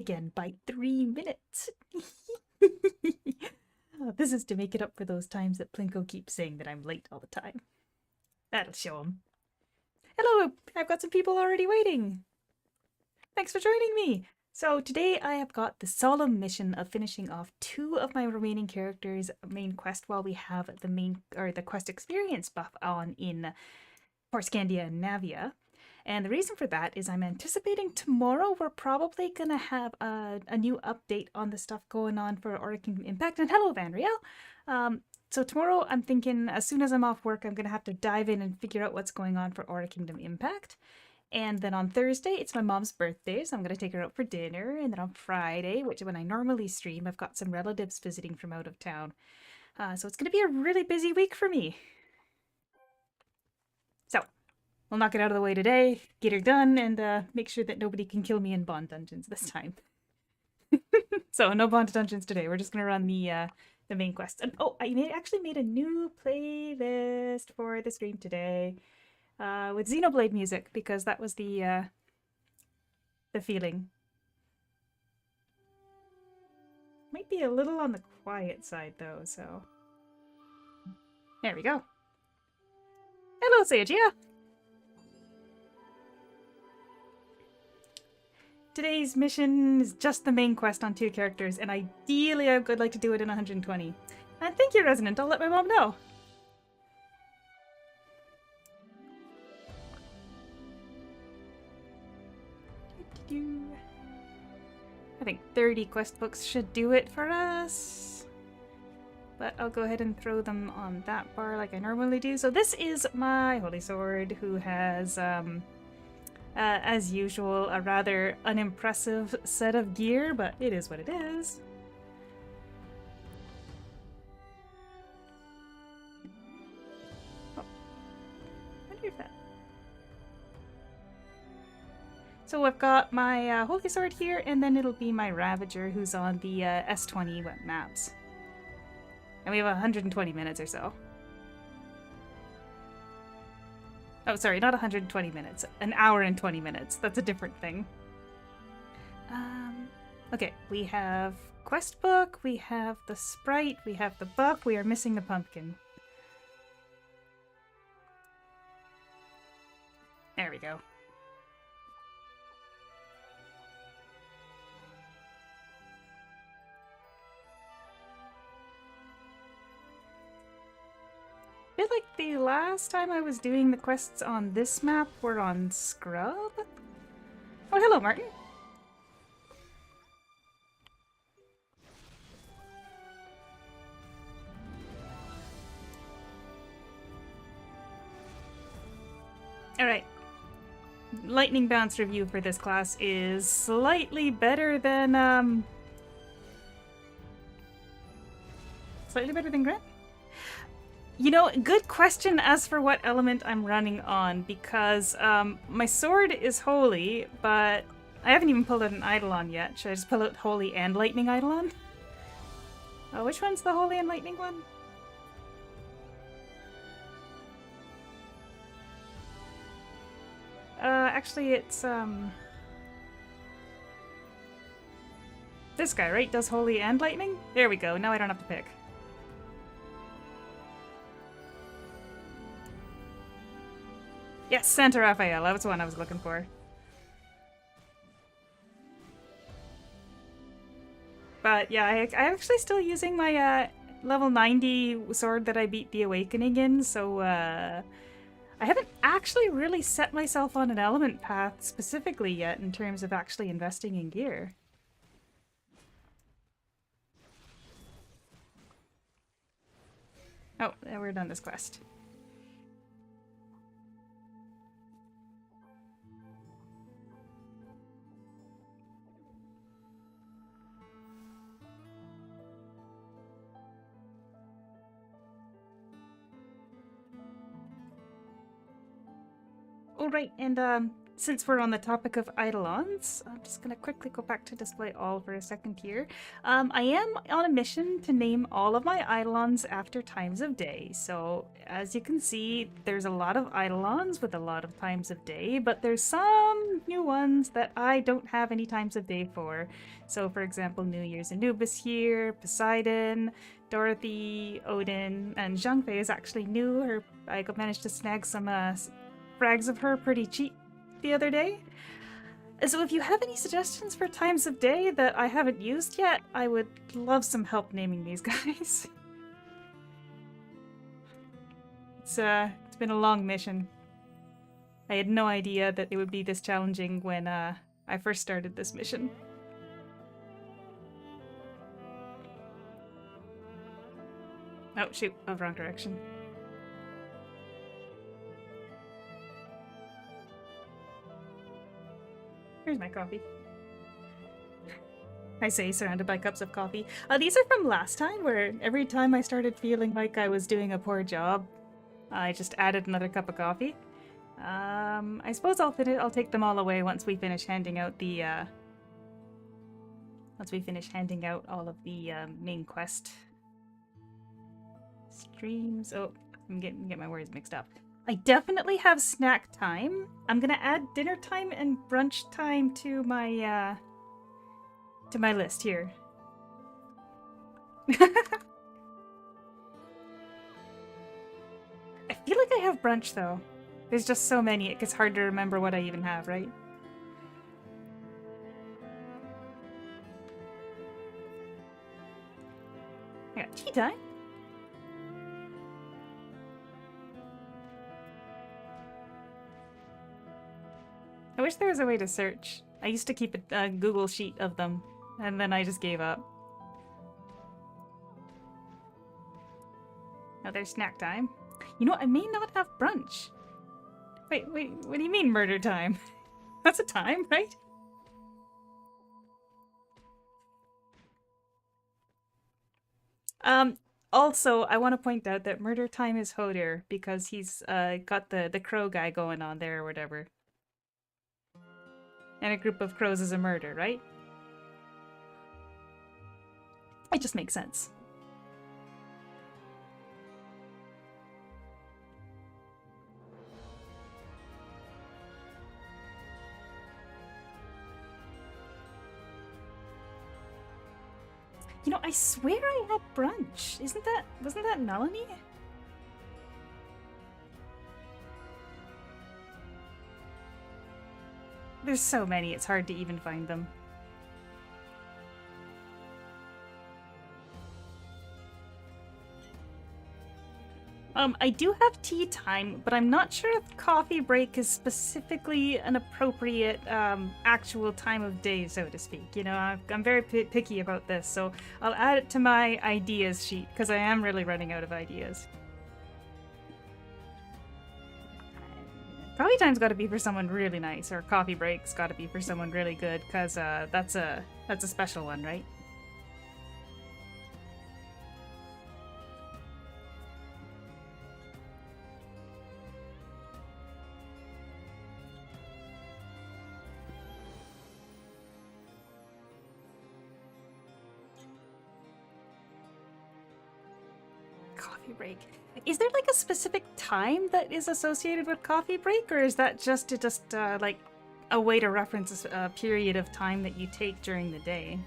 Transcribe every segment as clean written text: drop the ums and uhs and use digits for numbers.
again by 3 minutes. This is to make it up for those times that Plinko keeps saying that I'm late all the time. That'll show him. Hello, I've got some people already waiting. Thanks for joining me. So today I have got the solemn mission of finishing off 2 of my remaining characters' main quest while we have the quest experience buff on in Porscandia and Navia. And the reason for that is I'm anticipating tomorrow we're probably going to have a new update on the stuff going on for Aura Kingdom Impact. And hello, Vanriel! So tomorrow I'm thinking as soon as I'm off work, I'm going to have to dive in and figure out what's going on for Aura Kingdom Impact. And then on Thursday, it's my mom's birthday, so I'm going to take her out for dinner. And then on Friday, which is when I normally stream, I've got some relatives visiting from out of town. So it's going to be a really busy week for me. So, we'll knock it out of the way today, get her done, and make sure that nobody can kill me in Bond Dungeons this time. So, no Bond Dungeons today. We're just going to run the main quest. And oh, I actually made a new playlist for the stream today. With Xenoblade music, because that was the feeling. Might be a little on the quiet side though, so... There we go. Hello, Seiya! Today's mission is just the main quest on 2 characters, and ideally I would like to do it in 120. And thank you, Resonant, I'll let my mom know. I think 30 quest books should do it for us. But I'll go ahead and throw them on that bar like I normally do. So this is my Holy Sword, who has, as usual, a rather unimpressive set of gear, but it is what it is. Oh. I wonder if that... So I've got my Holy Sword here, and then it'll be my Ravager, who's on the S20 web maps. And we have 120 minutes or so. Oh, sorry, not 120 minutes. An hour and 20 minutes. That's a different thing. Okay, we have quest book, we have the sprite, we have the buff, we are missing the pumpkin. There we go. I feel like the last time I was doing the quests on this map were on Scrub? Oh, hello, Martin. Alright. Lightning Bounce review for this class is slightly better than, Slightly better than Grant? You know, good question as for what element I'm running on, because my sword is holy, but I haven't even pulled out an Eidolon yet. Should I just pull out holy and lightning Eidolon? Oh, which one's the holy and lightning one? Actually it's this guy, right? Does holy and lightning? There we go, now I don't have to pick. Yes, Santa Raphael. That was the one I was looking for. But yeah, I'm actually still using my level 90 sword that I beat the Awakening in, so I haven't actually really set myself on an element path specifically yet in terms of actually investing in gear. Oh, we're done this quest. Alright, and since we're on the topic of eidolons, I'm just going to quickly go back to display all for a second here. I am on a mission to name all of my eidolons after times of day. So as you can see, there's a lot of eidolons with a lot of times of day, but there's some new ones that I don't have any times of day for. So for example, New Year's Anubis here, Poseidon, Dorothy, Odin, and Zhangfei is actually new. I managed to snag some frags of her pretty cheap the other day. So if you have any suggestions for times of day that I haven't used yet, I would love some help naming these guys. It's been a long mission. I had no idea that it would be this challenging when I first started this mission. Oh shoot, oh, wrong direction. Here's my coffee. I say surrounded by cups of coffee. These are from last time, where every time I started feeling like I was doing a poor job, I just added another cup of coffee. I suppose I'll take them all away once we finish handing out the all of the main quest streams. Oh, I'm getting my words mixed up. I definitely have snack time. I'm gonna add dinner time and brunch time to my list here. I feel like I have brunch though. There's just so many, it gets hard to remember what I even have, right? I got tea time. I wish there was a way to search. I used to keep a Google sheet of them, and then I just gave up. Now there's snack time. You know, I may not have brunch. Wait, what do you mean murder time? That's a time, right? Also, I want to point out that murder time is Hodir, because he's got the crow guy going on there or whatever. And a group of crows is a murder, right? It just makes sense. You know, I swear I had brunch. Wasn't that Melanie? There's so many, it's hard to even find them. I do have tea time, but I'm not sure if coffee break is specifically an appropriate actual time of day, so to speak. You know, I'm very picky about this, so I'll add it to my ideas sheet, because I am really running out of ideas. Coffee time's gotta be for someone really nice, or coffee break's gotta be for someone really good, because that's a special one, right? Coffee break. Is there like a specific time that is associated with coffee break, or is that just like a way to reference a period of time that you take during the day?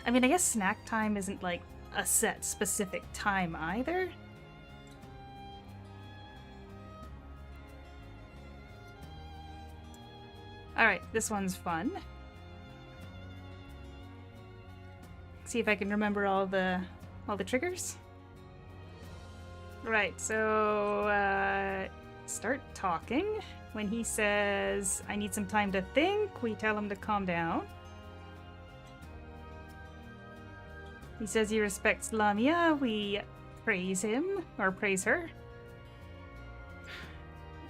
I mean, I guess snack time isn't like a set specific time either. Alright, this one's fun. See if I can remember all the triggers. Right, so start talking. When he says, I need some time to think, we tell him to calm down. He says he respects Lamia, we praise him, or praise her.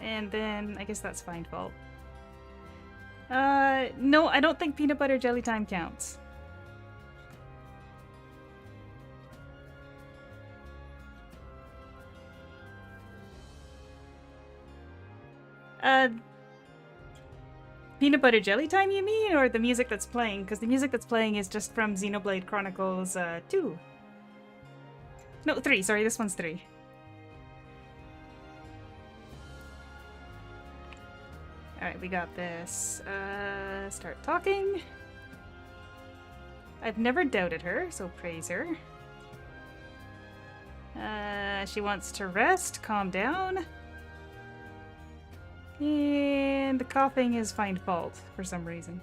And then, I guess that's find fault. No, I don't think peanut butter jelly time counts. Peanut butter jelly time, you mean? Or the music that's playing? Because the music that's playing is just from Xenoblade Chronicles 2. No, 3. Sorry, this one's 3. Alright, we got this. Start talking. I've never doubted her, so praise her. She wants to rest, calm down. And the coughing is find fault for some reason.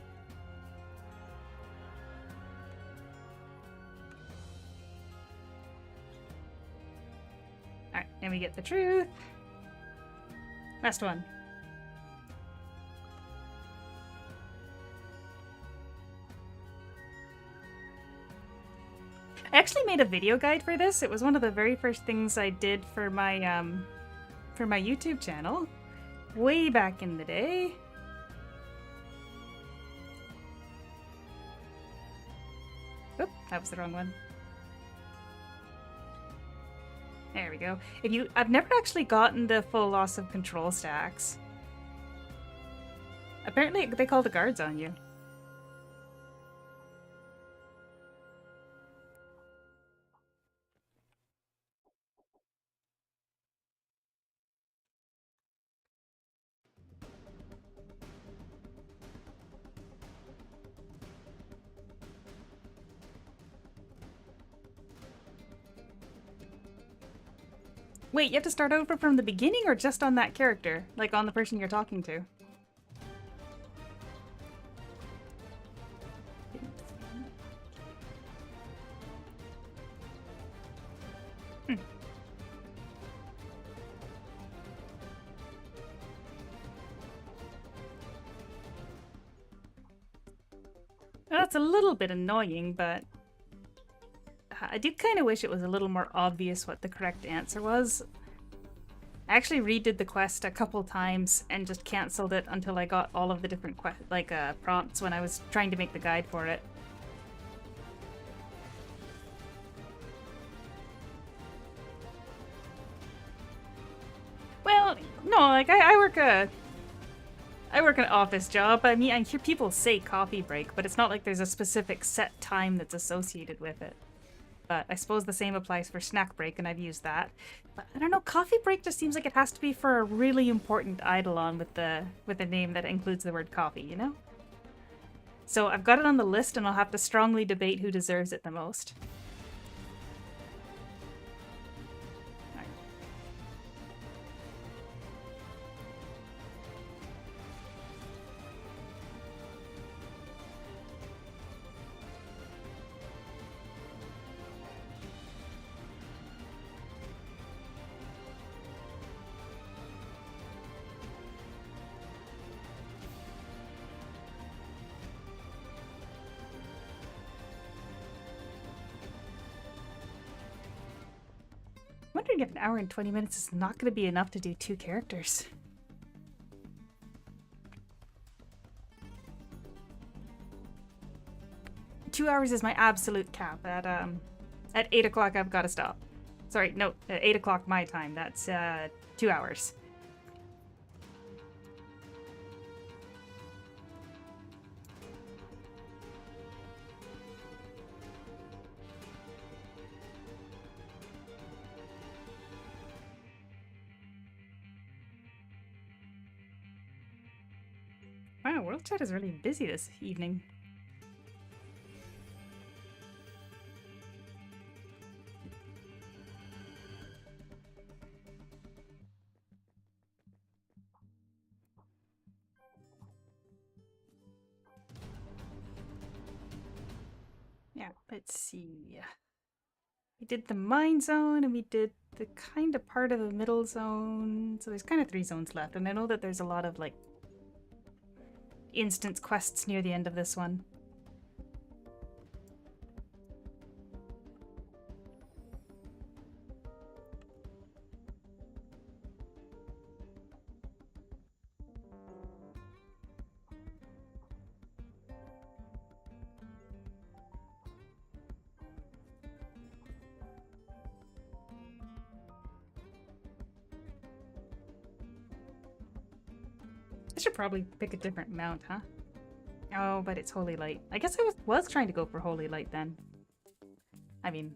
Alright, and we get the truth. Last one. I actually made a video guide for this. It was one of the very first things I did for my YouTube channel. Way back in the day. Oop, that was the wrong one. There we go. I've never actually gotten the full loss of control stacks. Apparently they call the guards on you. Wait, you have to start over from the beginning or just on that character? Like on the person you're talking to? Well, that's a little bit annoying, but I do kind of wish it was a little more obvious what the correct answer was. I actually redid the quest a couple times and just cancelled it until I got all of the different prompts when I was trying to make the guide for it. Well, no, like I work an office job. I mean, I hear people say coffee break, but it's not like there's a specific set time that's associated with it. But I suppose the same applies for snack break, and I've used that. But I don't know, coffee break just seems like it has to be for a really important eidolon with a name that includes the word coffee, you know? So I've got it on the list, and I'll have to strongly debate who deserves it the most. I'm wondering if an hour and 20 minutes is not going to be enough to do 2 characters. Two hours is my absolute cap. At 8 o'clock I've got to stop. Sorry, no, at 8 o'clock my time. That's 2 hours. Wow, World Chat is really busy this evening. Yeah, let's see. We did the mine zone, and we did the kind of part of the middle zone. So there's kind of 3 zones left, and I know that there's a lot of, like, instance quests near the end of this one. I should probably pick a different mount, huh? Oh, but it's Holy Light. I guess I was trying to go for Holy Light then. I mean,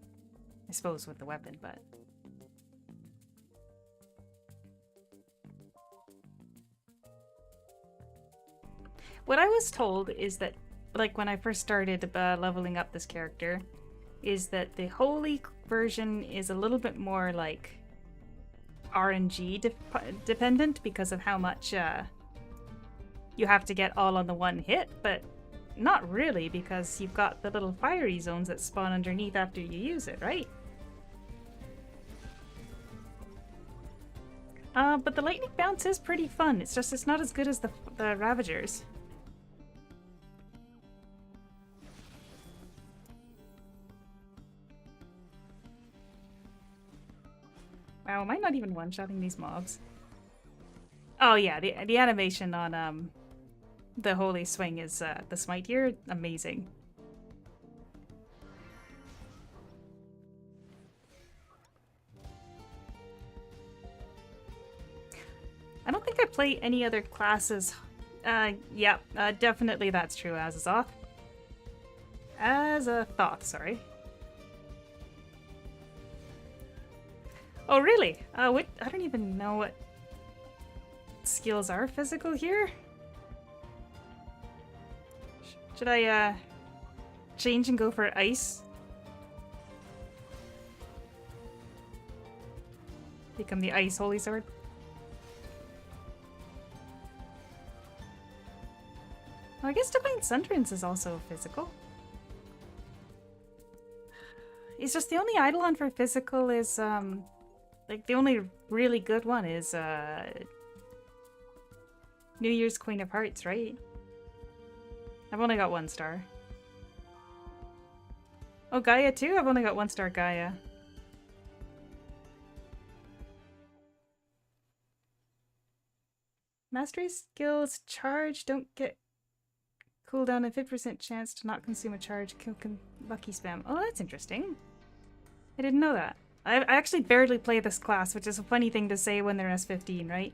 I suppose with the weapon, but... What I was told is that, like, when I first started leveling up this character, is that the Holy version is a little bit more, like, RNG dependent because of how much you have to get all on the one hit, but not really, because you've got the little fiery zones that spawn underneath after you use it, right? But the lightning bounce is pretty fun. It's just it's not as good as the Ravagers. Wow, am I not even one-shotting these mobs? Oh yeah, the animation on the Holy Swing is the smite here, amazing. I don't think I play any other classes. Yeah, definitely that's true, Azazoth. Azathoth, sorry. Oh, really? What? I don't even know what skills are physical here. Should I, change and go for ice? Become the ice holy sword? Well, I guess Divine Sunderance is also physical. It's just the only Eidolon for physical is, like, the only really good one is, New Year's Queen of Hearts, right? I've only got 1 star. Oh, Gaia too? I've only got 1 star Gaia. Mastery skills charge don't get cooldown and 50% chance to not consume a charge. Lucky spam. Oh, that's interesting. I didn't know that. I actually barely play this class, which is a funny thing to say when they're S15, right?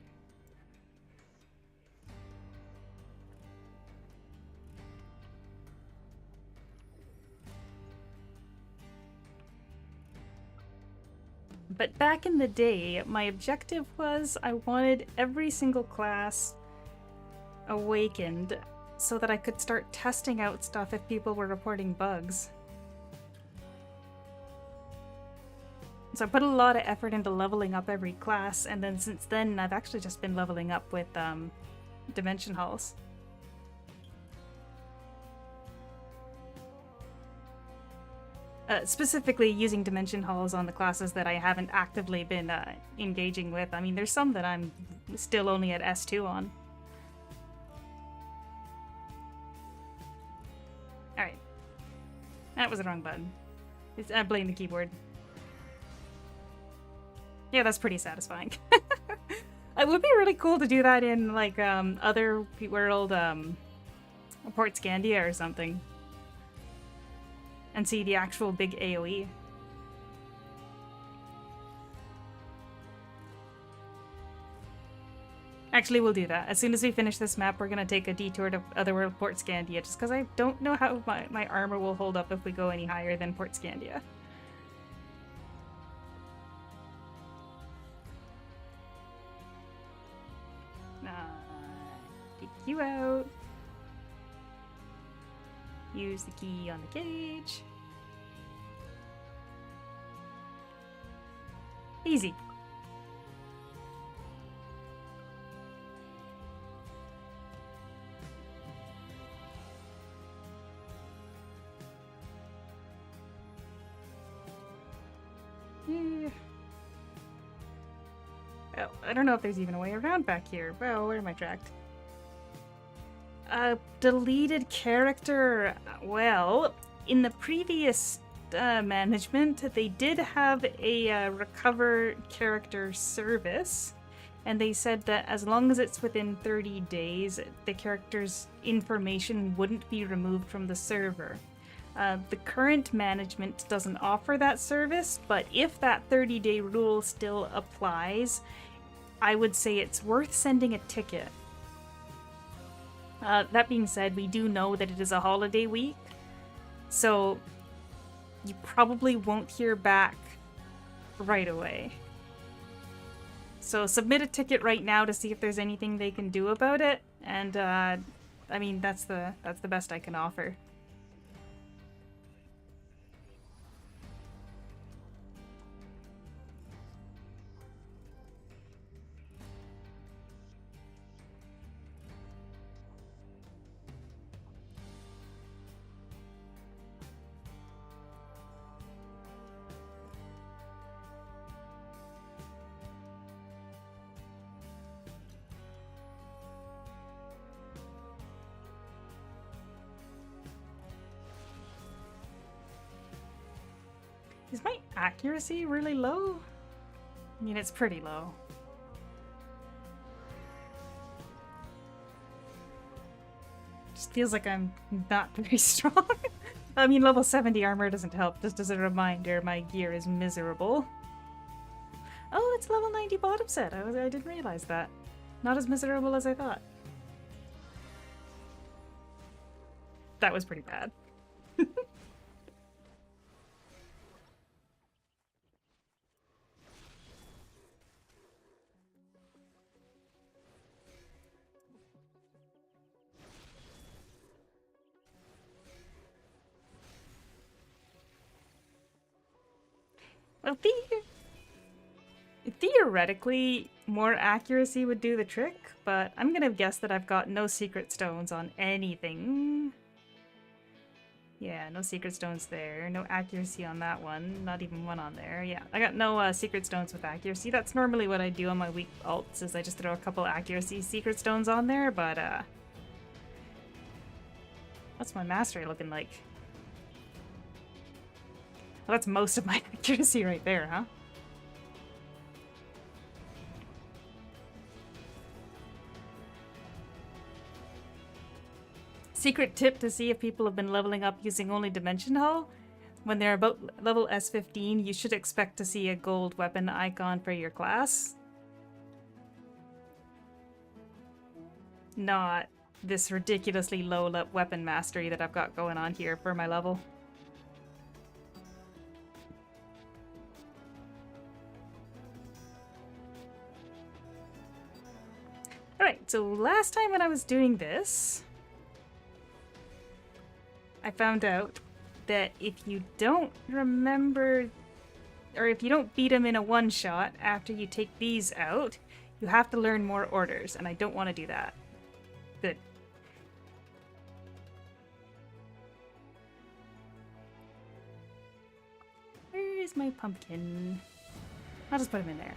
But back in the day, my objective was I wanted every single class awakened so that I could start testing out stuff if people were reporting bugs. So I put a lot of effort into leveling up every class, and then since then I've actually just been leveling up with Dimension Halls. Specifically using Dimension Halls on the classes that I haven't actively been engaging with. I mean, there's some that I'm still only at S2 on. Alright. That was the wrong button. I blame the keyboard. Yeah, that's pretty satisfying. It would be really cool to do that in, like, other world, Port Scandia or something. And see the actual big AoE. Actually, we'll do that. As soon as we finish this map, we're gonna take a detour to Otherworld Port Scandia, just because I don't know how my armor will hold up if we go any higher than Port Scandia. Take you out. Use the key on the cage. Easy. Yeah. Well, I don't know if there's even a way around back here. Well, where am I tracked? Deleted character. Well, in the previous management, they did have a recover character service, and they said that as long as it's within 30 days, the character's information wouldn't be removed from the server. The current management doesn't offer that service, but if that 30-day rule still applies, I would say it's worth sending a ticket That being said, we do know that it is a holiday week, so you probably won't hear back right away. So submit a ticket right now to see if there's anything they can do about it, and I mean that's the best I can offer. Is my accuracy really low? I mean, it's pretty low. Just feels like I'm not very strong. I mean, level 70 armor doesn't help. Just as a reminder, my gear is miserable. Oh, it's level 90 bottom set. I didn't realize that. Not as miserable as I thought. That was pretty bad. Well, theoretically, more accuracy would do the trick, but I'm gonna guess that I've got no secret stones on anything. Yeah, no secret stones there. No accuracy on that one. Not even one on there. Yeah, I got no secret stones with accuracy. That's normally what I do on my weak alts, is I just throw a couple accuracy secret stones on there, but what's my mastery looking like? Well, that's most of my accuracy right there, huh? Secret tip to see if people have been leveling up using only Dimension Hull. When they're about level S15, you should expect to see a gold weapon icon for your class. Not this ridiculously low weapon mastery that I've got going on here for my level. Alright, so last time when I was doing this, I found out that if you don't remember, or if you don't beat them in a one-shot after you take these out, you have to learn more orders, and I don't want to do that. Good. Where is my pumpkin? I'll just put him in there.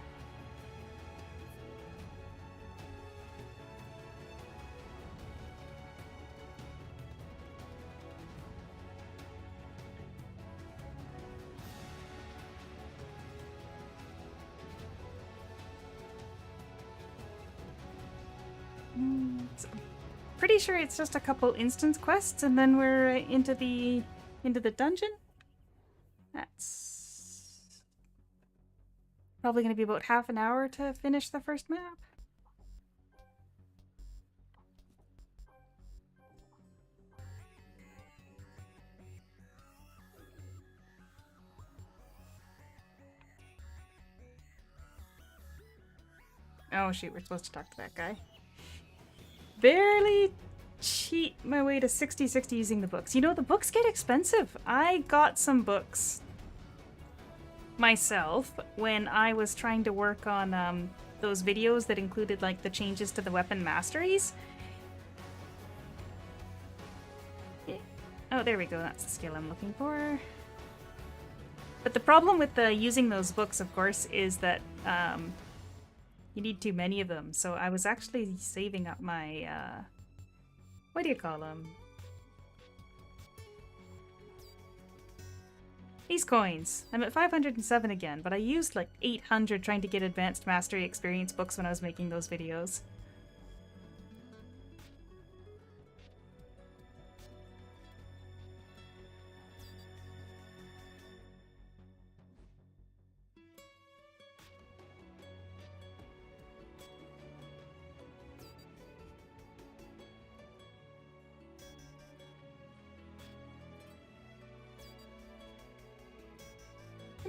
Pretty sure it's just a couple instance quests, and then we're into the dungeon. That's probably going to be about half an hour to finish the first map. Oh shoot, we're supposed to talk to that guy. Barely cheat my way to 60/60 using the books. You know, the books get expensive. I got some books myself when I was trying to work on those videos that included like the changes to the weapon masteries. Oh, there we go. That's the skill I'm looking for. But the problem with using those books, of course, is that you need too many of them. So I was actually saving up my, what do you call them? These coins. I'm at 507 again, but I used like 800 trying to get advanced mastery experience books when I was making those videos.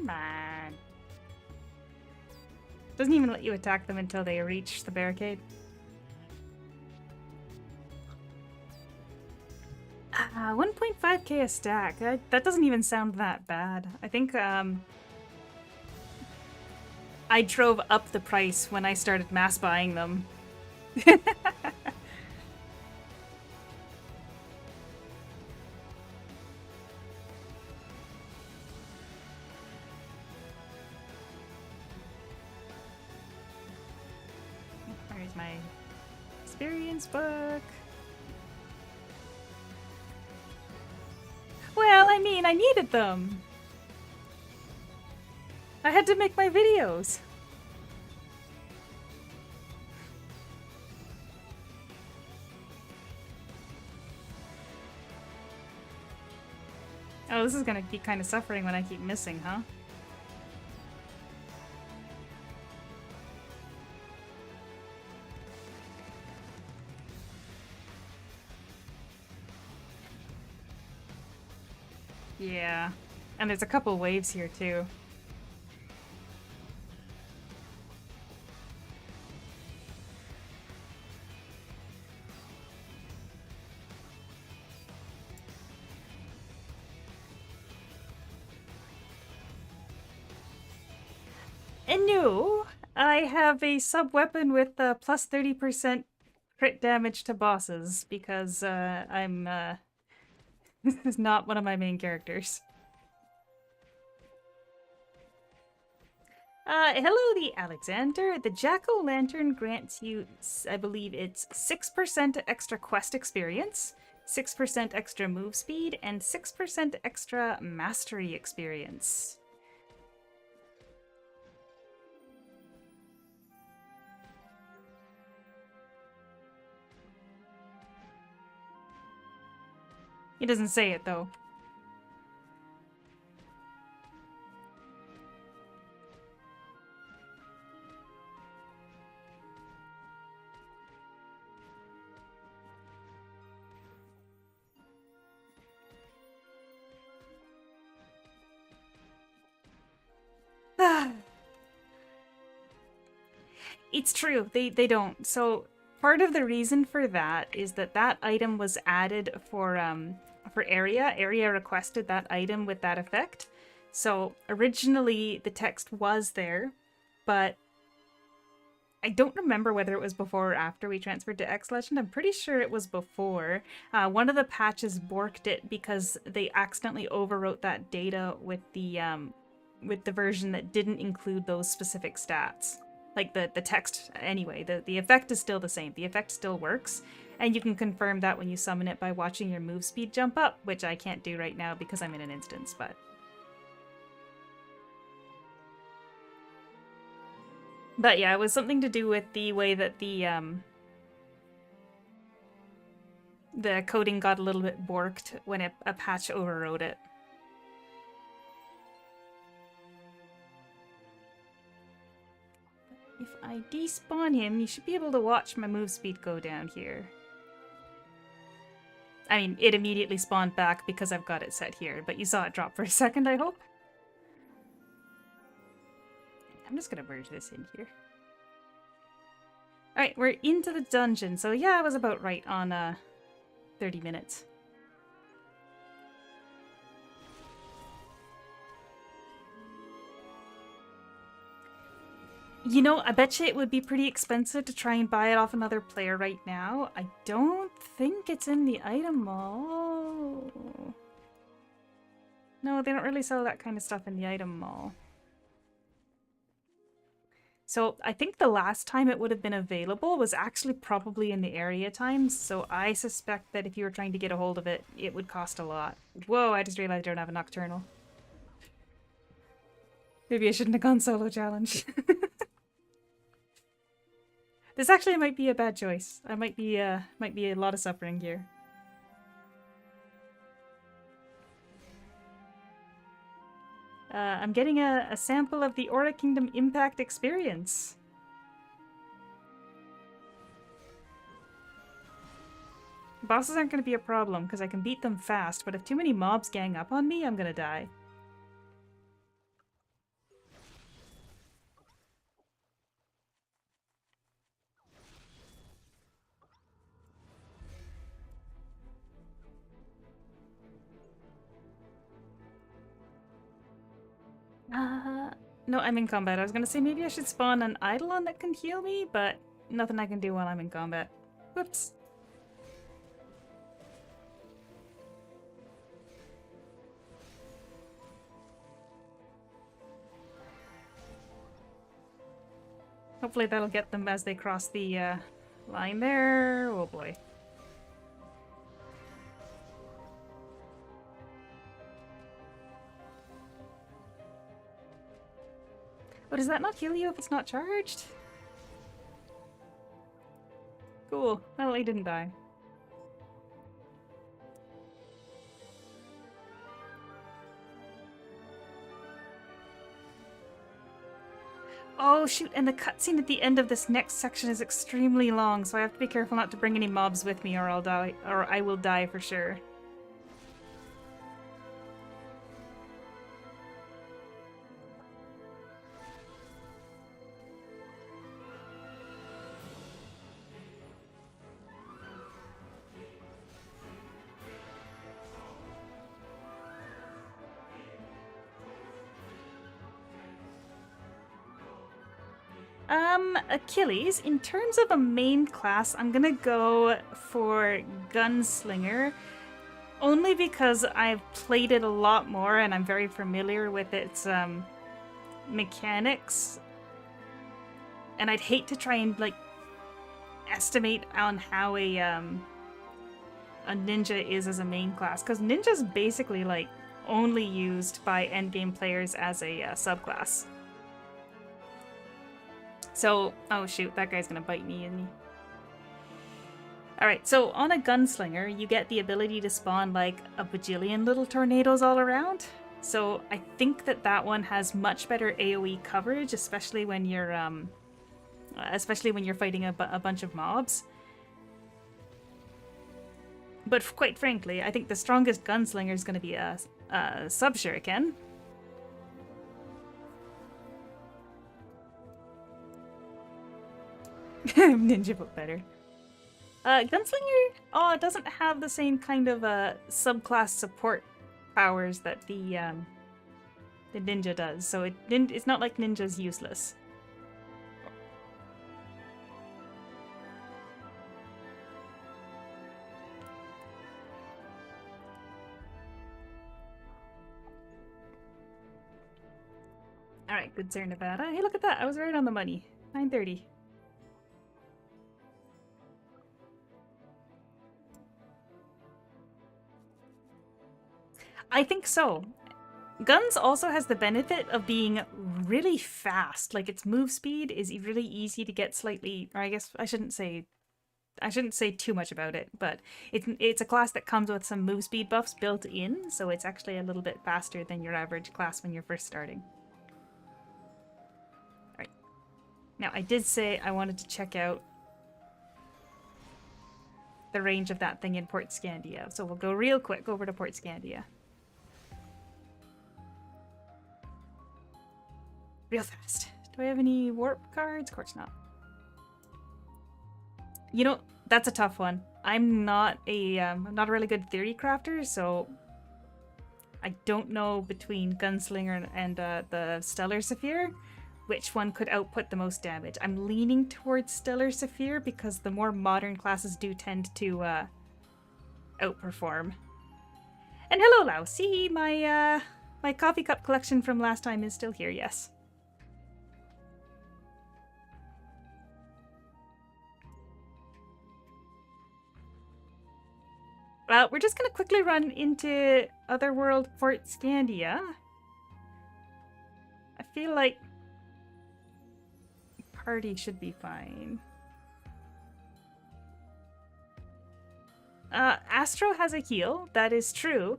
Come on. Doesn't even let you attack them until they reach the barricade. 1.5k a stack. That doesn't even sound that bad. I think I drove up the price when I started mass buying them. Where's my experience book? Well, I mean, I needed them. I had to make my videos. Oh, this is gonna be kind of suffering when I keep missing, huh? Yeah. And there's a couple waves here, too. And no, I have a sub-weapon with plus 30% crit damage to bosses, because I'm, this is not one of my main characters. Hello, the Alexander. The Jack-o'-lantern grants you, I believe it's 6% extra quest experience, 6% extra move speed, and 6% extra mastery experience. He doesn't say it, though. It's true, they don't. So part of the reason for that is that that item was added for area. Area requested that item with that effect. So originally the text was there, but I don't remember whether it was before or after we transferred to X Legend. I'm pretty sure it was before. One of the patches borked it because they accidentally overwrote that data with the version that didn't include those specific stats. Like the text anyway. The effect is still the same. The effect still works. And you can confirm that when you summon it by watching your move speed jump up, which I can't do right now because I'm in an instance, but... But yeah, it was something to do with the way that the coding got a little bit borked when a patch overrode it. If I despawn him, you should be able to watch my move speed go down here. I mean, it immediately spawned back because I've got it set here, but you saw it drop for a second, I hope? I'm just gonna merge this in here. Alright, we're into the dungeon, so yeah, I was about right on 30 minutes. You know, I bet you it would be pretty expensive to try and buy it off another player right now. I don't think it's in the item mall. No, they don't really sell that kind of stuff in the item mall. So I think the last time it would have been available was actually probably in the area times, so I suspect that if you were trying to get a hold of it, it would cost a lot. Whoa, I just realized I don't have a Nocturnal. Maybe I shouldn't have gone solo challenge. This actually might be a bad choice. I might be a lot of suffering here. I'm getting a sample of the Aura Kingdom Impact experience. Bosses aren't going to be a problem, because I can beat them fast, but if too many mobs gang up on me, I'm going to die. No, I'm in combat. I was gonna say maybe I should spawn an eidolon that can heal me, but nothing I can do while I'm in combat. Whoops. Hopefully that'll get them as they cross the line there. Oh boy. Oh, does that not heal you if it's not charged? Cool. Well, he didn't die. Oh shoot, and the cutscene at the end of this next section is extremely long, so I have to be careful not to bring any mobs with me or I'll die, or I will die for sure. Achilles, in terms of a main class, I'm gonna go for Gunslinger, only because I've played it a lot more and I'm very familiar with its mechanics. And I'd hate to try and like estimate on how a ninja is as a main class, because ninja's basically like only used by endgame players as a subclass. So, oh shoot, that guy's gonna bite me, isn't he? Alright, so on a gunslinger, you get the ability to spawn like a bajillion little tornadoes all around. So I think that that one has much better AoE coverage, especially when you're fighting a bunch of mobs. But quite frankly, I think the strongest gunslinger is going to be a sub-shuriken. Ninja but better. Gunslinger, oh, it doesn't have the same kind of subclass support powers that the ninja does, so it's not like ninja's useless. Alright, good sir, Nevada. Hey, look at that! I was right on the money. 9:30. I think so. Guns also has the benefit of being really fast. Like, its move speed is really easy to get slightly... Or I guess I shouldn't say too much about it, but it's a class that comes with some move speed buffs built in, so it's actually a little bit faster than your average class when you're first starting. Alright. Now, I did say I wanted to check out the range of that thing in Port Scandia, so we'll go real quick over to Port Scandia. Real fast. Do I have any warp cards? Of course not. You know, that's a tough one. I'm not a really good theory crafter, so I don't know between Gunslinger and the Stellar Saphir which one could output the most damage. I'm leaning towards Stellar Saphir because the more modern classes do tend to outperform. And hello, Lau. See, my coffee cup collection from last time is still here. Yes. We're just going to quickly run into Otherworld Port Scandia. I feel like party should be fine. Astro has a heal, that is true.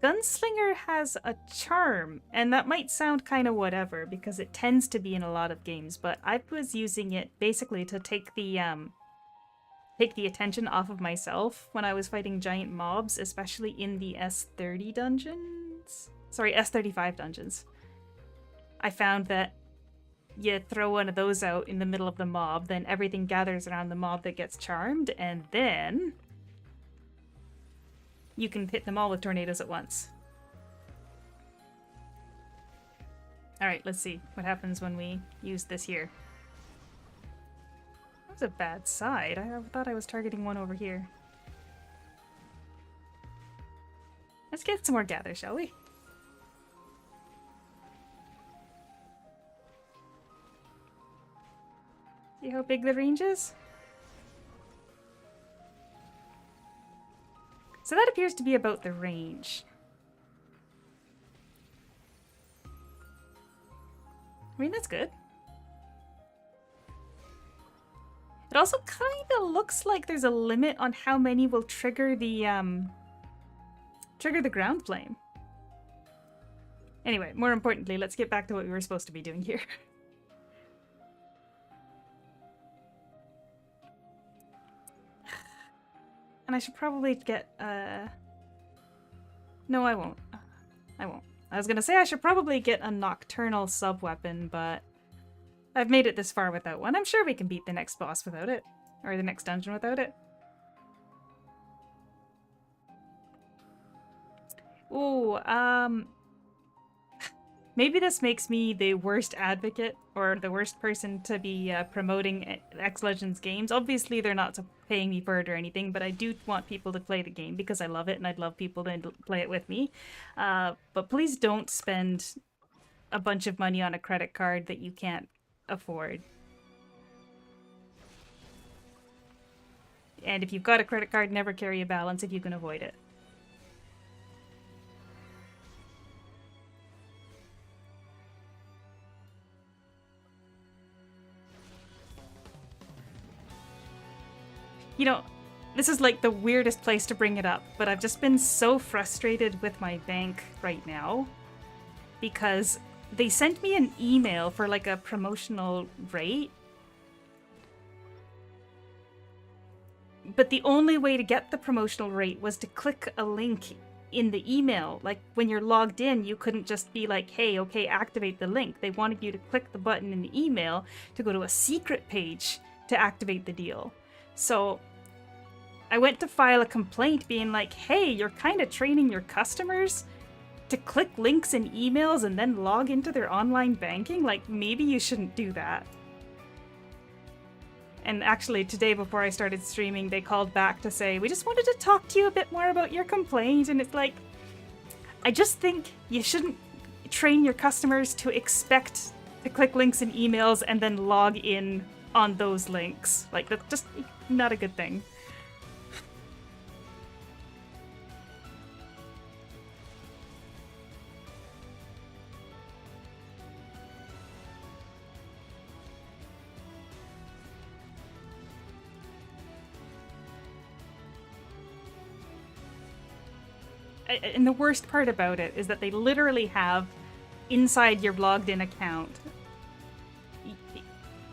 Gunslinger has a charm, and that might sound kind of whatever because it tends to be in a lot of games, but I was using it basically to take the attention off of myself when I was fighting giant mobs, especially in the S30 dungeons. Sorry, S35 dungeons. I found that you throw one of those out in the middle of the mob, then everything gathers around the mob that gets charmed, and then you can hit them all with tornadoes at once. Alright, let's see what happens when we use this here. That was a bad side. I thought I was targeting one over here. Let's get some more gather, shall we? See how big the range is? So that appears to be about the range. I mean, that's good. It also kind of looks like there's a limit on how many will trigger the ground flame. Anyway, more importantly, let's get back to what we were supposed to be doing here. And I should probably get, no, I won't. I won't. I was gonna say I should probably get a nocturnal sub-weapon, but I've made it this far without one. I'm sure we can beat the next boss without it. Or the next dungeon without it. Ooh, maybe this makes me the worst advocate or the worst person to be promoting X Legends games. Obviously, they're not paying me for it or anything, but I do want people to play the game because I love it and I'd love people to play it with me. But please don't spend a bunch of money on a credit card that you can't afford. And if you've got a credit card, never carry a balance if you can avoid it. You know, this is like the weirdest place to bring it up, but I've just been so frustrated with my bank right now because they sent me an email for like a promotional rate. But the only way to get the promotional rate was to click a link in the email. Like when you're logged in, you couldn't just be like, hey, okay, activate the link. They wanted you to click the button in the email to go to a secret page to activate the deal. So I went to file a complaint being like, hey, you're kind of training your customers to click links in emails and then log into their online banking. Like, maybe you shouldn't do that. And actually, today before I started streaming, they called back to say, we just wanted to talk to you a bit more about your complaint. And it's like, I just think you shouldn't train your customers to expect to click links in emails and then log in on those links. Like, that's just not a good thing. And the worst part about it is that they literally have inside your logged in account.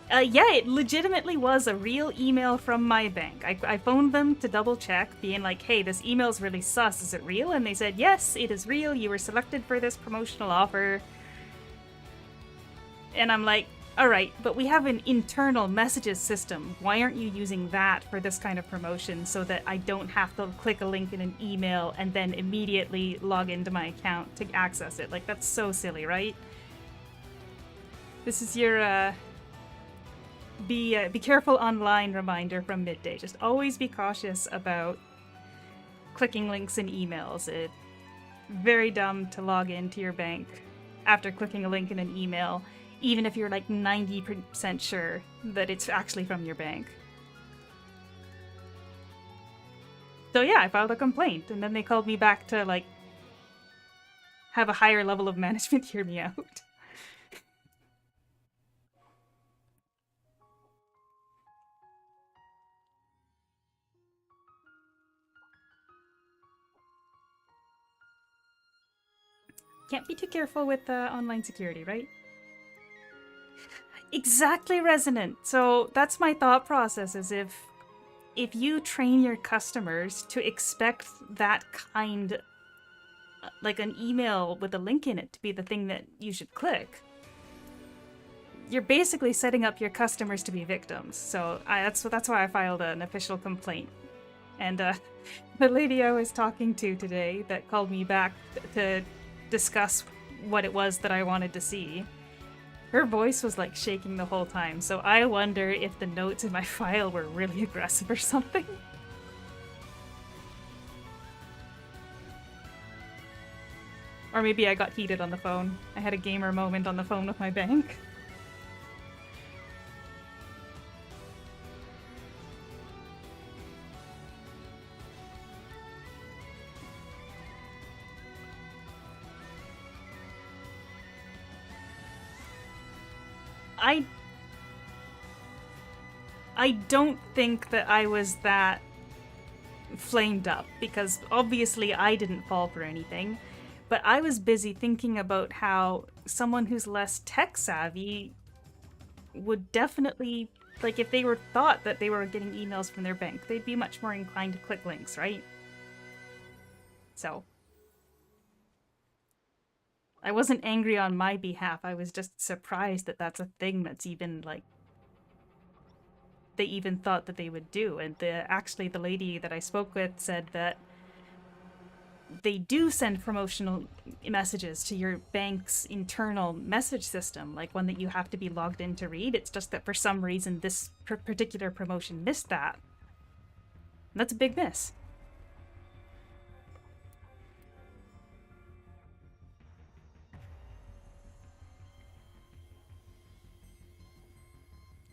Yeah, it legitimately was a real email from my bank. I phoned them to double check, being like, hey, this email's really sus. Is it real? And they said, yes, it is real. You were selected for this promotional offer. And I'm like, all right, but we have an internal messages system. Why aren't you using that for this kind of promotion so that I don't have to click a link in an email and then immediately log into my account to access it? Like, that's so silly, right? This is your, be careful online reminder from midday. Just always be cautious about clicking links in emails. It's very dumb to log into your bank after clicking a link in an email, even if you're like 90% sure that it's actually from your bank. So yeah, I filed a complaint, and then they called me back to like have a higher level of management hear me out. Can't be too careful with online security, right? Exactly, Resonant. So that's my thought process, is if you train your customers to expect that kind, like an email with a link in it to be the thing that you should click, you're basically setting up your customers to be victims. So that's why I filed an official complaint. And the lady I was talking to today that called me back to discuss what it was that I wanted to see, Her voice was like shaking the whole time, so I wonder if the notes in my file were really aggressive or something. Or maybe I got heated on the phone. I had a gamer moment on the phone with my bank. I don't think that I was that flamed up, because obviously I didn't fall for anything, but I was busy thinking about how someone who's less tech savvy would definitely, like, if they were thought that they were getting emails from their bank, they'd be much more inclined to click links, right? So I wasn't angry on my behalf. I was just surprised that that's a thing that's even, like, they even thought that they would do. And actually the lady that I spoke with said that they do send promotional messages to your bank's internal message system, like one that you have to be logged in to read. It's just that for some reason this particular promotion missed that. And that's a big miss.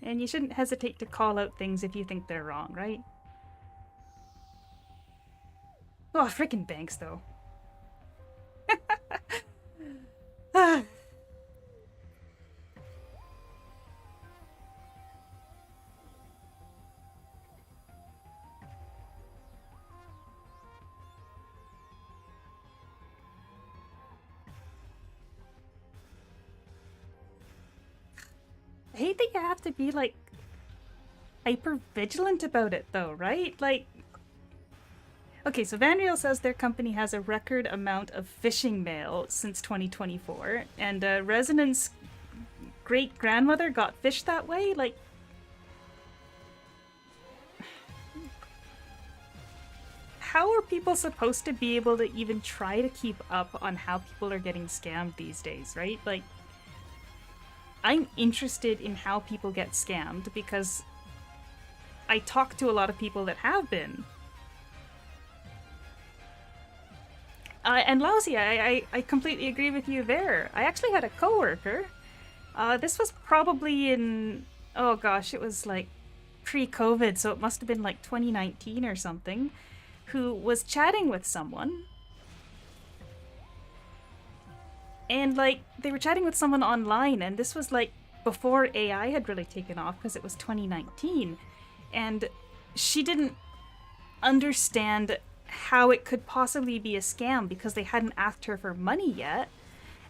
And you shouldn't hesitate to call out things if you think they're wrong, right? Oh, freaking banks, though. I hate that you have to be, like, hyper vigilant about it, though, right? Like, okay, so Vanriel says their company has a record amount of phishing mail since 2024, and Resonance great grandmother got fished that way? Like, how are people supposed to be able to even try to keep up on how people are getting scammed these days, right? Like, I'm interested in how people get scammed because I talk to a lot of people that have been. And Lousy, I completely agree with you there. I actually had a coworker. This was probably in, oh gosh, it was like pre-COVID, so it must have been like 2019 or something, who was chatting with someone. And like, they were chatting with someone online, and this was like before AI had really taken off because it was 2019. And she didn't understand how it could possibly be a scam because they hadn't asked her for money yet.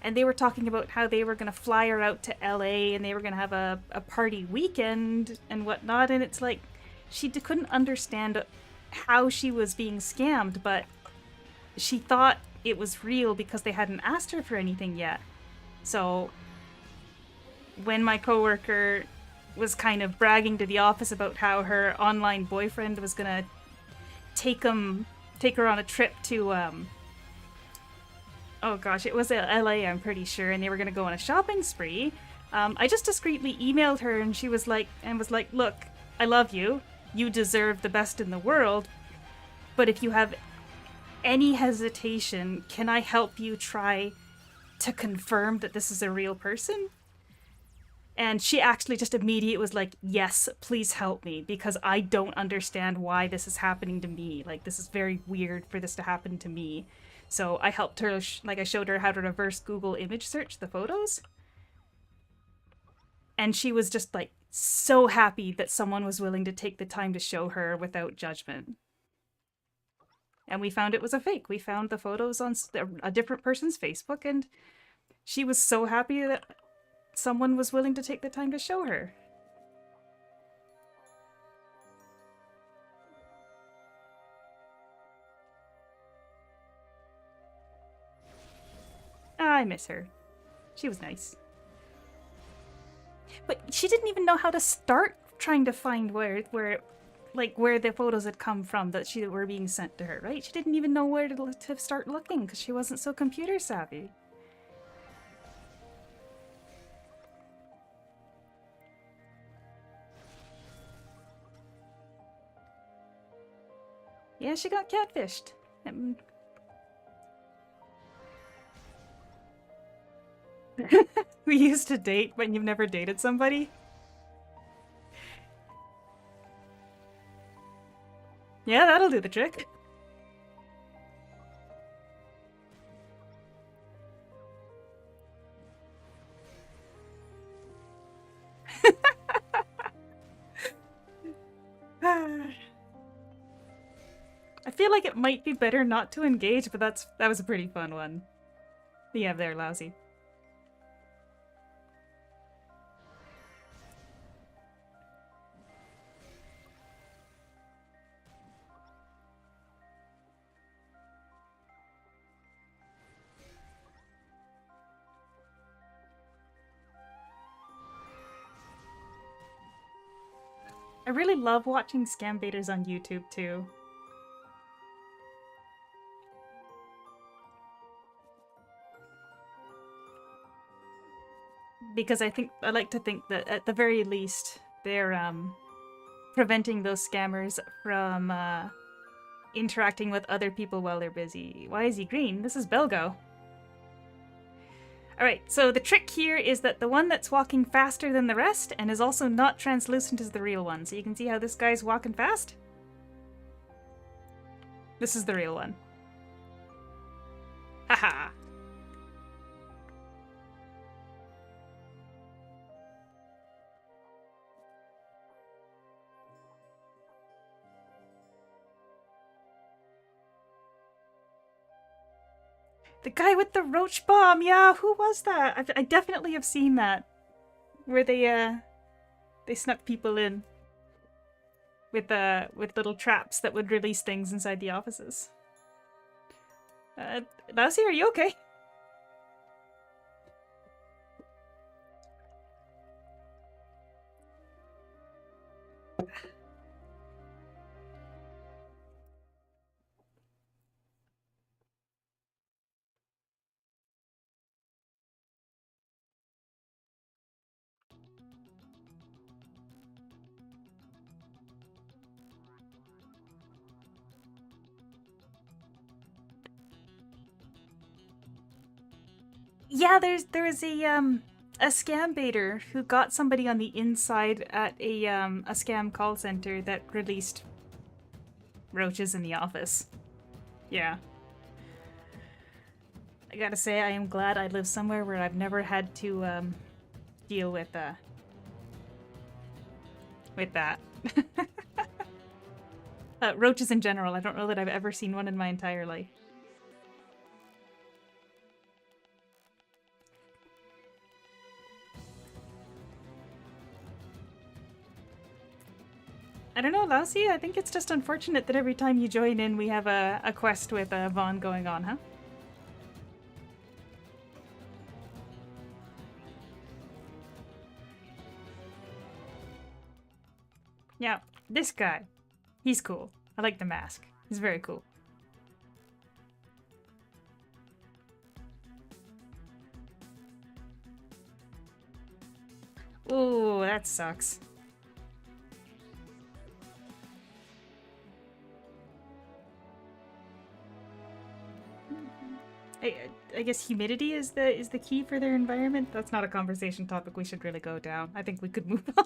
And they were talking about how they were going to fly her out to LA and they were going to have a party weekend and whatnot. And it's like, she couldn't understand how she was being scammed, but she thought it was real because they hadn't asked her for anything yet. So when my coworker was kind of bragging to the office about how her online boyfriend was going to take her on a trip to oh gosh, it was LA, I'm pretty sure, and they were going to go on a shopping spree. I just discreetly emailed her, and she was like, look, I love you. You deserve the best in the world. But if you have any hesitation, can I help you try to confirm that this is a real person? And she actually just immediately was like, yes, please help me, because I don't understand why this is happening to me. Like, this is very weird for this to happen to me. So I helped her, I showed her how to reverse Google image search the photos. And she was just like so happy that someone was willing to take the time to show her without judgment. And we found it was a fake. We found the photos on a different person's Facebook, and she was so happy that someone was willing to take the time to show her. I miss her. She was nice. But she didn't even know how to start trying to find where the photos had come from that were being sent to her, right? She didn't even know where to start looking because she wasn't so computer savvy. Yeah, she got catfished. We used to date when you've never dated somebody? Yeah, that'll do the trick. I feel like it might be better not to engage, but that was a pretty fun one. Yeah, they're lousy. I really love watching scam baiters on YouTube too. Because I like to think that at the very least they're preventing those scammers from interacting with other people while they're busy. Why is he green? This is Belgo. Alright, so the trick here is that the one that's walking faster than the rest and is also not translucent is the real one. So you can see how this guy's walking fast? This is the real one. Haha! The guy with the roach bomb, yeah, who was that? I definitely have seen that. Where they snuck people in with little traps that would release things inside the offices. Lassie, are you okay? Yeah, there's a scam baiter who got somebody on the inside at a scam call center that released roaches in the office. Yeah. I gotta say, I am glad I live somewhere where I've never had to deal with that. Roaches in general. I don't know that I've ever seen one in my entire life. I don't know, Lassie. I think it's just unfortunate that every time you join in, we have a quest with Vaughn going on, huh? Yeah, this guy. He's cool. I like the mask. He's very cool. Ooh, that sucks. I guess humidity is the key for their environment. That's not a conversation topic we should really go down. I think we could move on.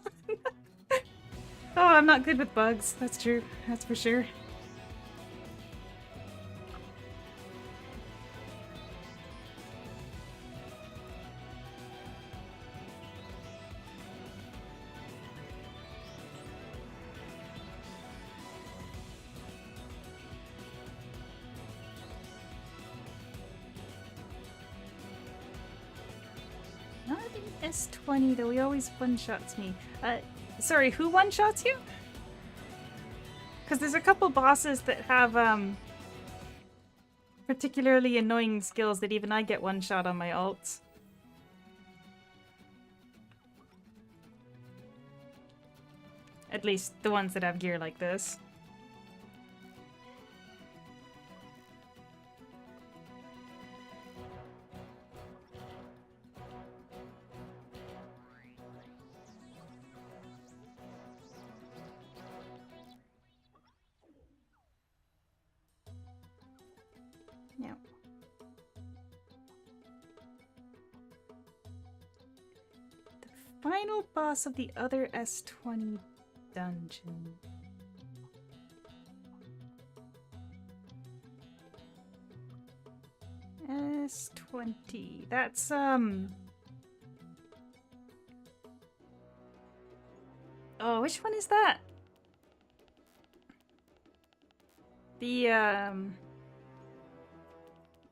Oh, I'm not good with bugs. That's true. That's for sure. Not in S20 though. He always one-shots me. Sorry, who one-shots you? Because there's a couple bosses that have particularly annoying skills that even I get one-shot on my ults. At least the ones that have gear like this. Yeah. The final boss of the other S20 dungeon. S20. That's, Oh, which one is that? The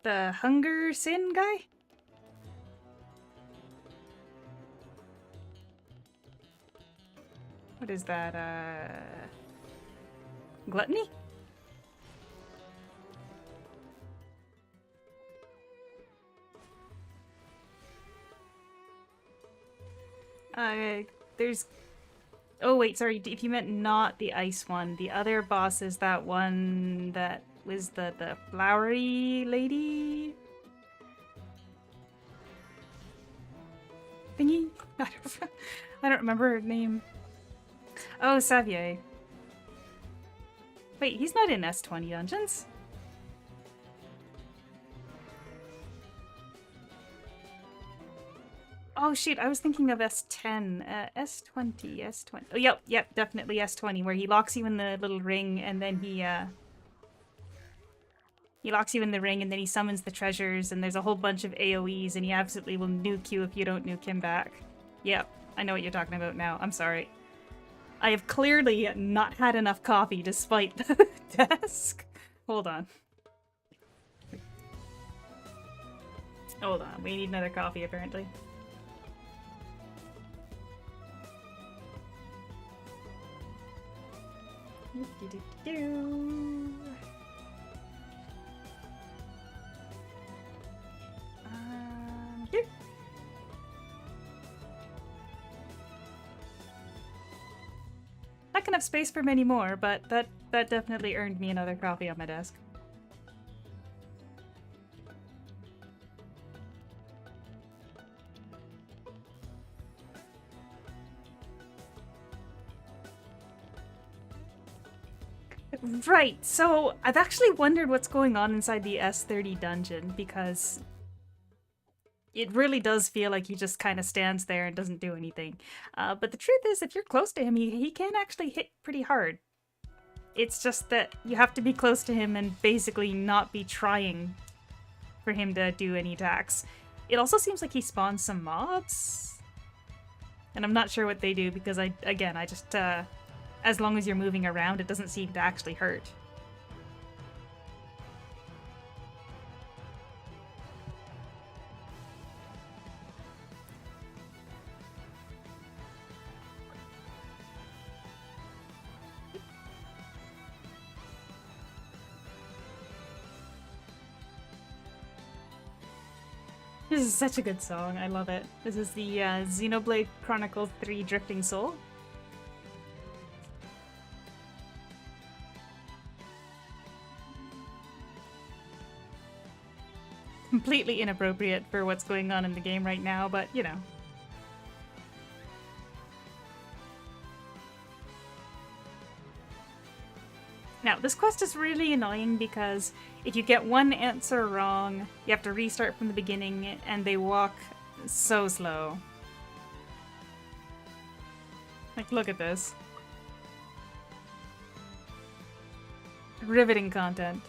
Hunger Sin guy? What is that, Gluttony? There's... Oh, wait, sorry, if you meant not the ice one, the other boss is that one that was the flowery lady thingy? I don't remember her name. Oh, Xavier. Wait, he's not in S20 dungeons? Oh shoot, I was thinking of S10. S20, S20. Oh, yep, definitely S20, where he locks you in the little ring and then he locks you in the ring and then he summons the treasures and there's a whole bunch of AoEs and he absolutely will nuke you if you don't nuke him back. Yep, I know what you're talking about now. I'm sorry. I have clearly not had enough coffee despite the desk. Hold on. Hold on, we need another coffee apparently. Here. Not gonna have space for many more, but that definitely earned me another coffee on my desk. Right, so I've actually wondered what's going on inside the S30 dungeon, because it really does feel like he just kind of stands there and doesn't do anything. But the truth is, if you're close to him, he can actually hit pretty hard. It's just that you have to be close to him and basically not be trying for him to do any attacks. It also seems like he spawns some mobs, and I'm not sure what they do because I just... as long as you're moving around, it doesn't seem to actually hurt. This is such a good song. I love it. This is the Xenoblade Chronicles 3 Drifting Soul. Completely inappropriate for what's going on in the game right now, but you know. Now, this quest is really annoying because if you get one answer wrong, you have to restart from the beginning, and they walk so slow. Like, look at this. Riveting content.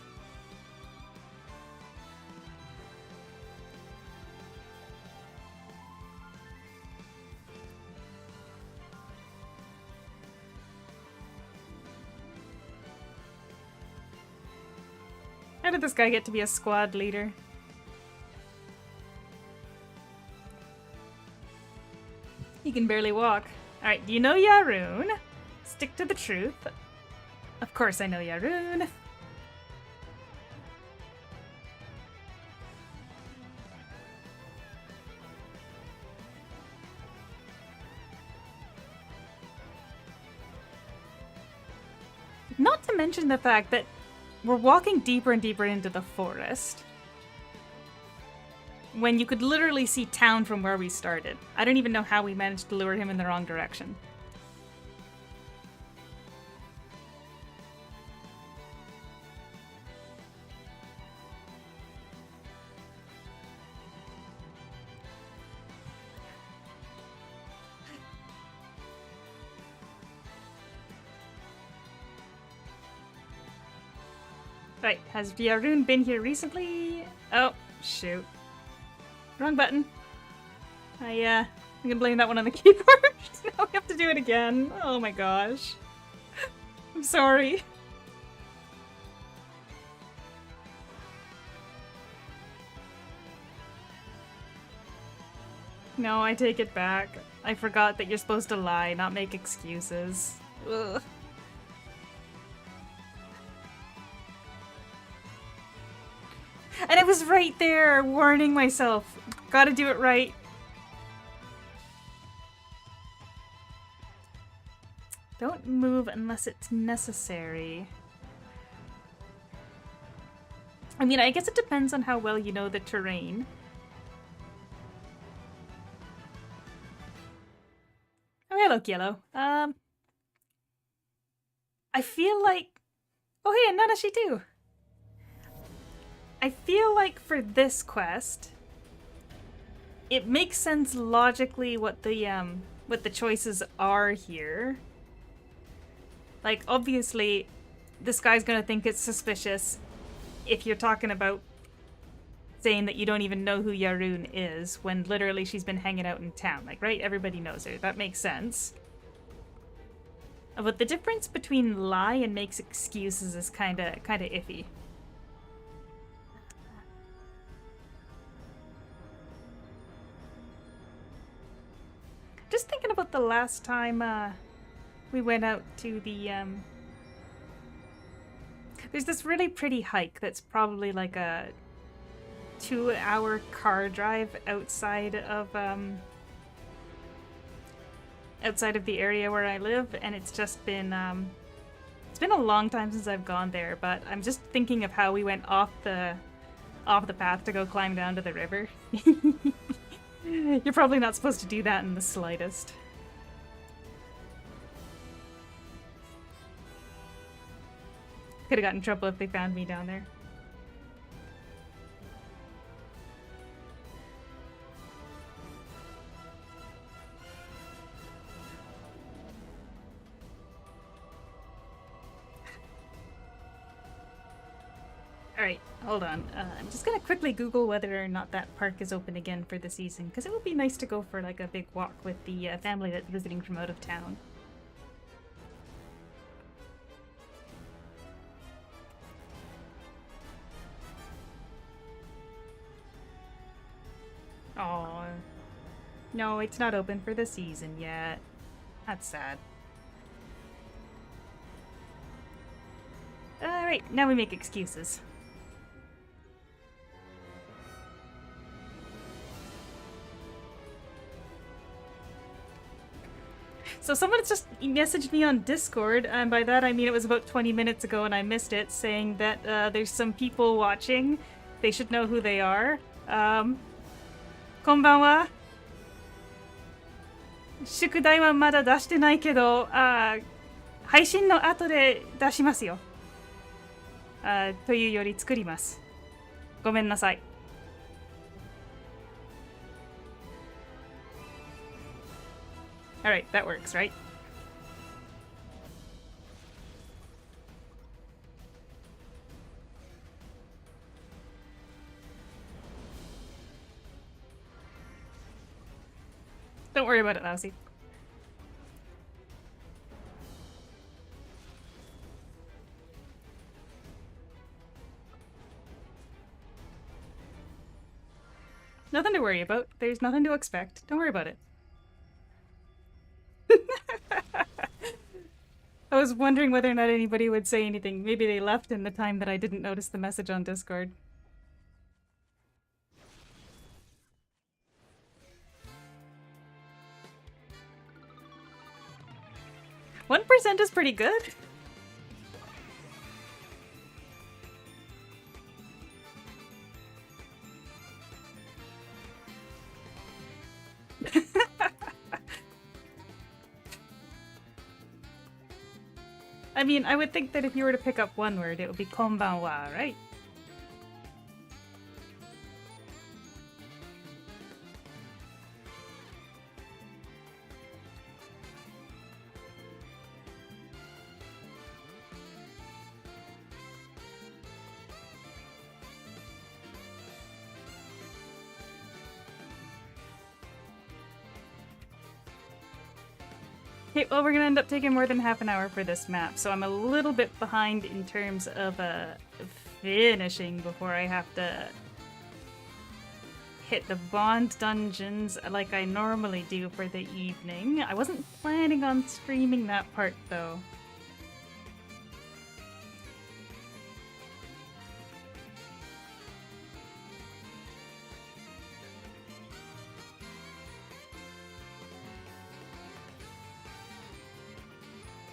How did this guy get to be a squad leader? He can barely walk. Alright, do you know Yaroon? Stick to the truth. Of course I know Yaroon. Not to mention the fact that we're walking deeper and deeper into the forest when you could literally see town from where we started. I don't even know how we managed to lure him in the wrong direction. Right, has Viarun been here recently? Oh, shoot. Wrong button. I'm gonna blame that one on the keyboard. Now we have to do it again. Oh my gosh. I'm sorry. No, I take it back. I forgot that you're supposed to lie, not make excuses. Ugh. And I was right there, warning myself. Gotta do it right. Don't move unless it's necessary. I mean, I guess it depends on how well you know the terrain. Oh, hello, Yellow. I feel like... Oh, hey, and Nanashi too! I feel like for this quest, it makes sense logically what the choices are here. Like, obviously, this guy's gonna think it's suspicious if you're talking about saying that you don't even know who Yarun is, when literally she's been hanging out in town. Like, right? Everybody knows her. That makes sense. But the difference between lie and makes excuses is kinda iffy. Just thinking about the last time we went out to the there's this really pretty hike that's probably like a 2-hour car drive outside of the area where I live, and it's just been it's been a long time since I've gone there, but I'm just thinking of how we went off the path to go climb down to the river. You're probably not supposed to do that in the slightest. Could have gotten in trouble if they found me down there. Alright, hold on. I'm just gonna quickly Google whether or not that park is open again for the season, because it would be nice to go for like a big walk with the family that's visiting from out of town. Oh, no, it's not open for the season yet. That's sad. Alright, now we make excuses. So someone just messaged me on Discord, and by that I mean it was about 20 minutes ago and I missed it, saying that there's some people watching. They should know who they are. Konbanwa. 宿題はまだ出してないけど、配信の後で出しますよ。というより作ります。ごめんなさい。Alright, that works, right? Don't worry about it, Lousy. Nothing to worry about. There's nothing to expect. Don't worry about it. I was wondering whether or not anybody would say anything. Maybe they left in the time that I didn't notice the message on Discord. 1% is pretty good. I mean, I would think that if you were to pick up one word, it would be konbanwa, right? Okay, well, we're gonna end up taking more than half an hour for this map, so I'm a little bit behind in terms of finishing before I have to hit the Bond dungeons like I normally do for the evening. I wasn't planning on streaming that part, though.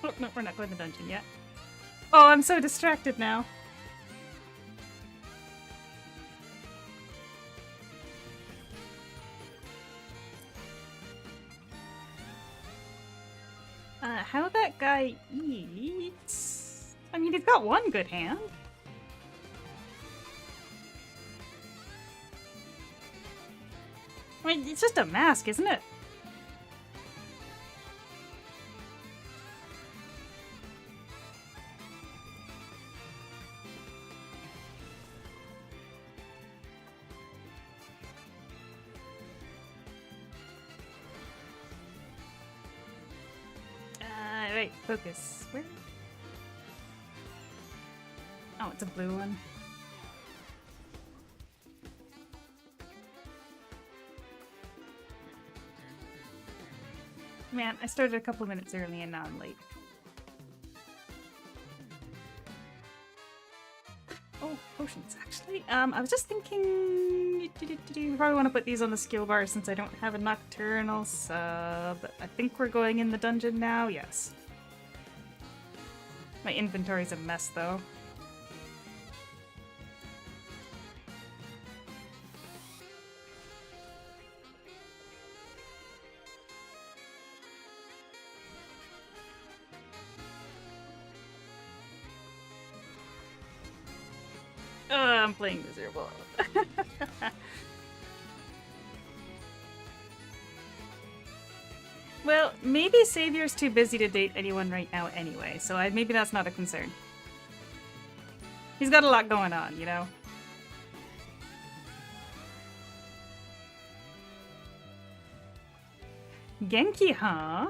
Oh, no, we're not going to the dungeon yet. Oh, I'm so distracted now. How that guy eats? I mean, he's got one good hand. I mean, it's just a mask, isn't it? Wait, focus. Where? Oh, it's a blue one. Man, I started a couple of minutes early and now I'm late. Oh, potions, actually. I was just thinking... We probably want to put these on the skill bar since I don't have a nocturnal sub. I think we're going in the dungeon now, yes. My inventory's a mess, though. I'm playing miserable. Well, maybe Savior's too busy to date anyone right now anyway, so maybe that's not a concern. He's got a lot going on, you know? Genki, huh?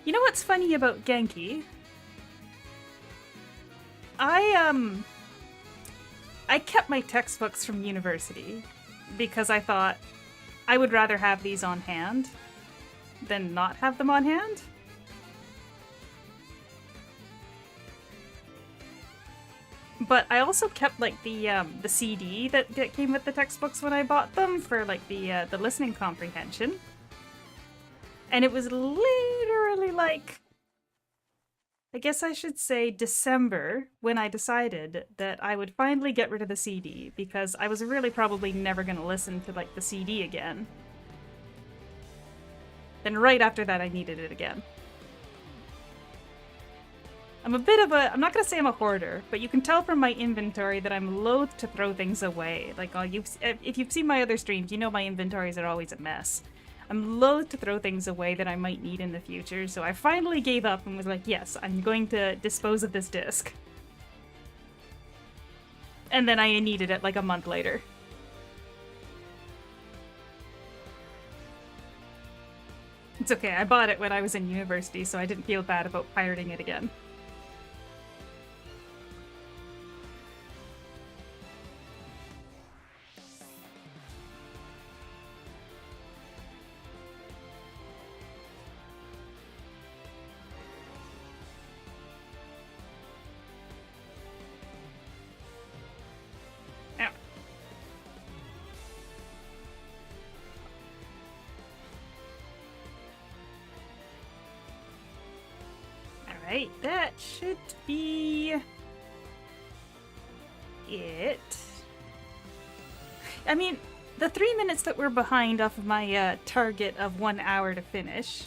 You know what's funny about Genki? I kept my textbooks from university because I thought I would rather have these on hand than not have them on hand. But I also kept like the CD that came with the textbooks when I bought them for like the listening comprehension. And it was literally like, I guess I should say December, when I decided that I would finally get rid of the CD, because I was really probably never going to listen to, like, the CD again. Then right after that, I needed it again. I'm a bit of a... I'm not going to say I'm a hoarder, but you can tell from my inventory that I'm loath to throw things away. Like, if you've seen my other streams, you know my inventories are always a mess. I'm loath to throw things away that I might need in the future, so I finally gave up and was like, yes, I'm going to dispose of this disc. And then I needed it like a month later. It's okay, I bought it when I was in university, so I didn't feel bad about pirating it again. Alright, that should be it. I mean, the 3 minutes that we're behind off of my target of 1 hour to finish.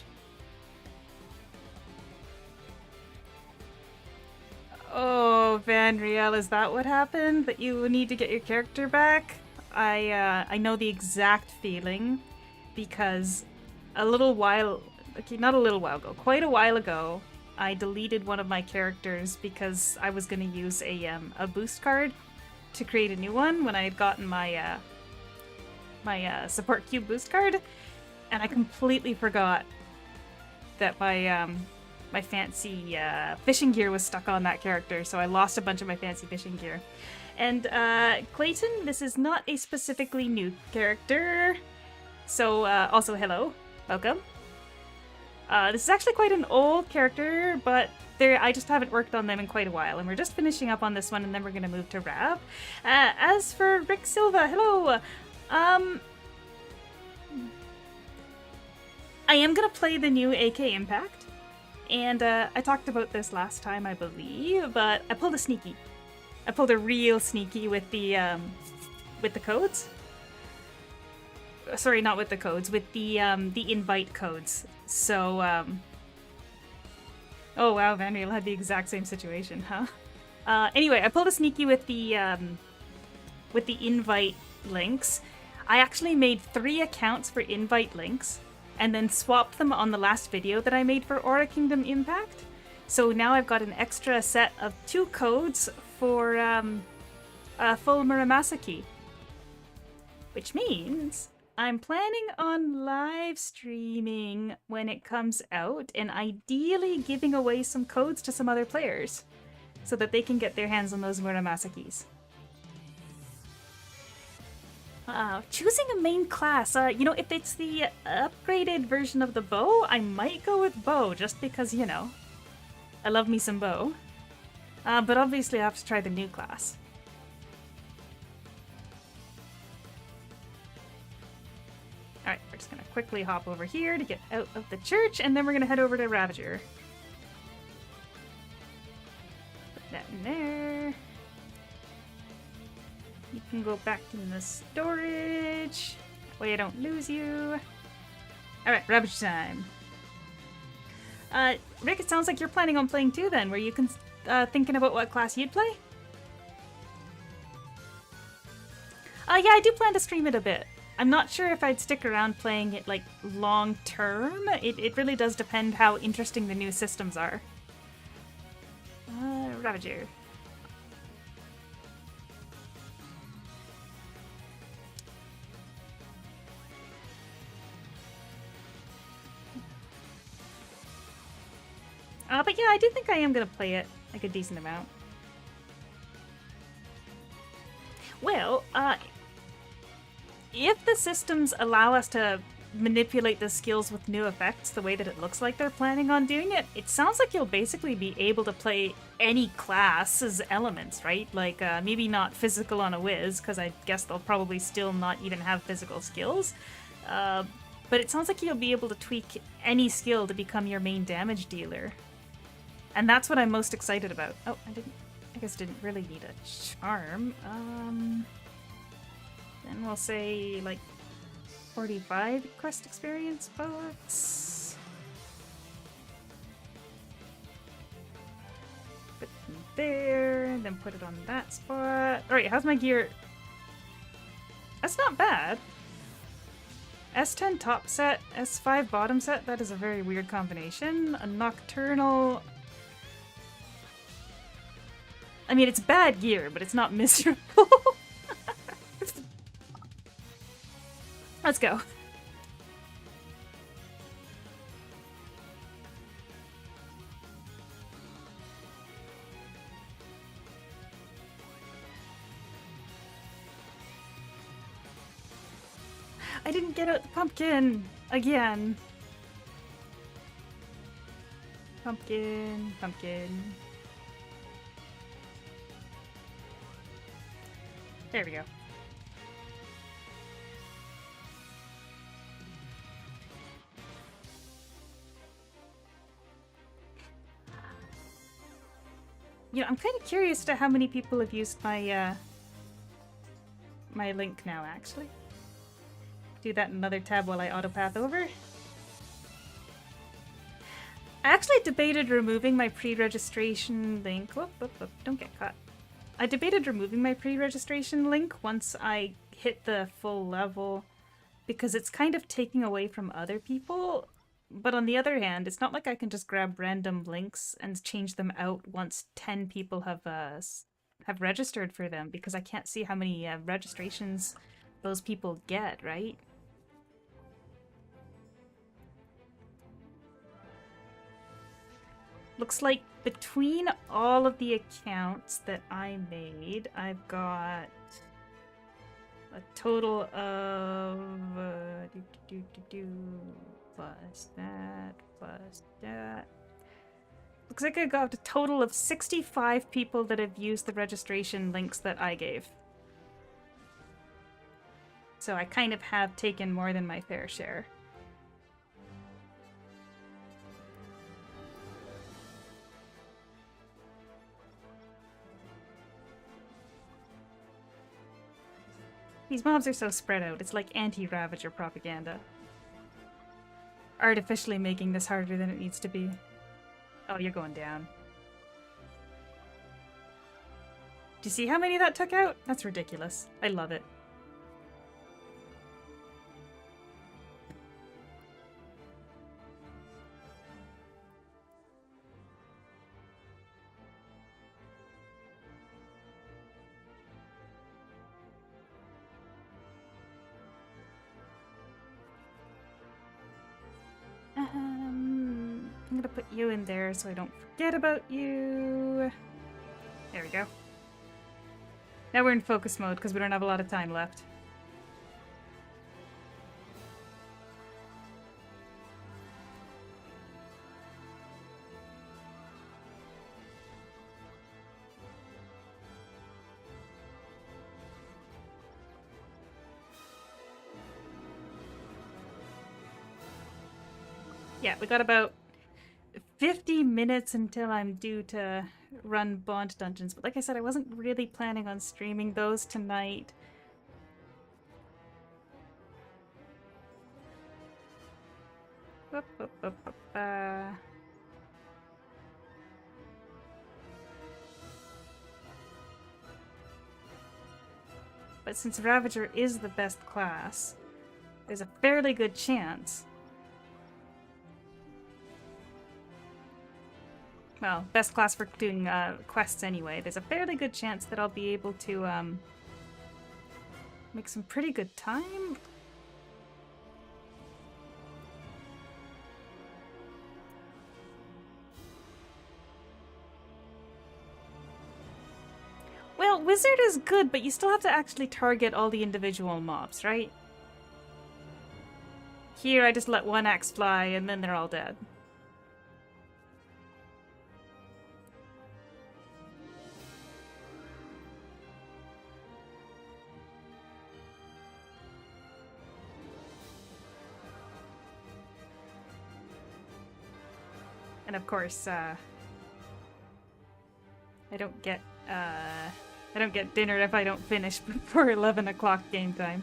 Oh, Van Riel, is that what happened? That you need to get your character back? I know the exact feeling, because a little while, okay, not a little while ago, quite a while ago, I deleted one of my characters because I was going to use a boost card to create a new one when I had gotten my my support cube boost card, and I completely forgot that my fancy fishing gear was stuck on that character, so I lost a bunch of my fancy fishing gear. And Clayton, this is not a specifically new character, so also hello, welcome. This is actually quite an old character, but I just haven't worked on them in quite a while, and we're just finishing up on this one, and then we're going to move to Rav. As for Rick Silva, hello! I am going to play the new AK Impact, and I talked about this last time, I believe, but I pulled a sneaky. I pulled a real sneaky with the codes. Sorry, not with the codes, with the invite codes. So, oh wow, Vanriel had the exact same situation, huh? Anyway, I pulled a sneaky with the invite links. I actually made 3 accounts for invite links, and then swapped them on the last video that I made for Aura Kingdom Impact. So now I've got an extra set of 2 codes for full Muramasaki. Which means I'm planning on live streaming when it comes out, and ideally giving away some codes to some other players so that they can get their hands on those Muramasakis. Choosing a main class. You know, if it's the upgraded version of the bow, I might go with bow, just because, you know, I love me some bow. But obviously I have to try the new class. Alright, we're just gonna quickly hop over here to get out of the church, and then we're gonna head over to Ravager. Put that in there. You can go back in the storage. That way I don't lose you. Alright, Ravager time. Rick, it sounds like you're planning on playing too then. Were you thinking about what class you'd play? Yeah, I do plan to stream it a bit. I'm not sure if I'd stick around playing it, like, long term. It really does depend how interesting the new systems are. Ravager. But yeah, I do think I am gonna play it, like, a decent amount. Well, if the systems allow us to manipulate the skills with new effects the way that it looks like they're planning on doing it, it sounds like you'll basically be able to play any class's elements, right? Like, maybe not physical on a whiz, because I guess they'll probably still not even have physical skills. But it sounds like you'll be able to tweak any skill to become your main damage dealer. And that's what I'm most excited about. Oh, I guess didn't really need a charm. Then we'll say, like, 45 quest experience bucks. Put it there, then put it on that spot. Alright, how's my gear? That's not bad. S10 top set, S5 bottom set, that is a very weird combination. A nocturnal... I mean, it's bad gear, but it's not miserable. Let's go. I didn't get out the pumpkin again. Pumpkin, pumpkin. There we go. You know, I'm kind of curious to how many people have used my my link now, actually. Do that in another tab while I autopath over. I actually debated removing my pre-registration link. Whoop, whoop, whoop, don't get caught. I debated removing my pre-registration link once I hit the full level, because it's kind of taking away from other people. But on the other hand, it's not like I can just grab random links and change them out once 10 people have registered for them, because I can't see how many registrations those people get, right? Looks like between all of the accounts that I made, I've got a total of plus that. Looks like I got a total of 65 people that have used the registration links that I gave. So I kind of have taken more than my fair share. These mobs are so spread out, it's like anti-Ravager propaganda. Artificially making this harder than it needs to be. Oh, you're going down. Do you see how many that took out? That's ridiculous. I love it. I'm gonna put you in there so I don't forget about you. There we go. Now we're in focus mode because we don't have a lot of time left. Yeah, we got about 50 minutes until I'm due to run Bond Dungeons. But like I said, I wasn't really planning on streaming those tonight. But since Ravager is the best class, there's a fairly good chance. Well, best class for doing quests anyway. There's a fairly good chance that I'll be able to make some pretty good time. Well, Wizard is good, but you still have to actually target all the individual mobs, right? Here, I just let one axe fly, and then they're all dead. And of course, I don't get dinner if I don't finish before 11 o'clock game time.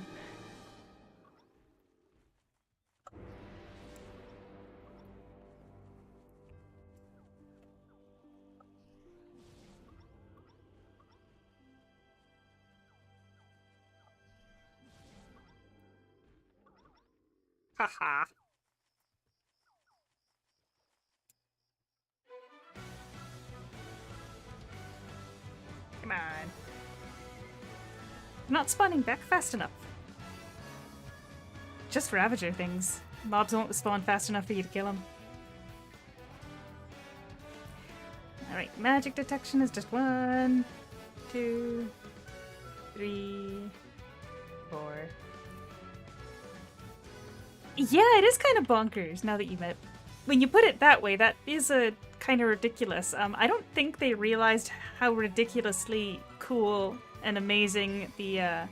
Haha. Come on. I'm not spawning back fast enough. Just Ravager things. Mobs won't spawn fast enough for you to kill them. Alright, magic detection is just 1, 2, 3, 4. Yeah, it is kind of bonkers now that when you put it that way, that is a kind of ridiculous. I don't think they realized how ridiculously cool and amazing the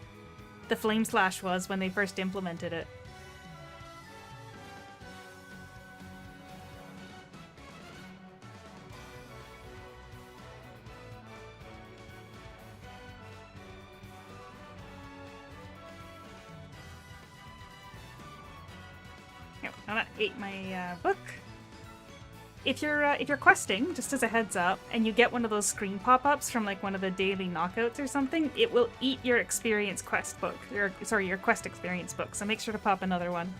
Flame Slash was when they first implemented it. I'm gonna eat my book. If you're questing, just as a heads up, and you get one of those screen pop-ups from like one of the daily knockouts or something, it will eat your experience quest book. Your quest experience book. So make sure to pop another one.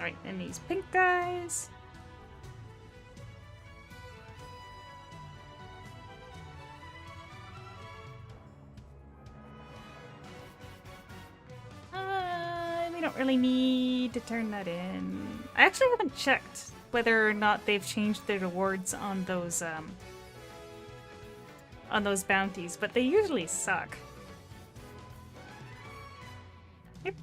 Alright, and these pink guys. We don't really need to turn that in. I actually haven't checked whether or not they've changed their rewards on those bounties, but they usually suck. Yep.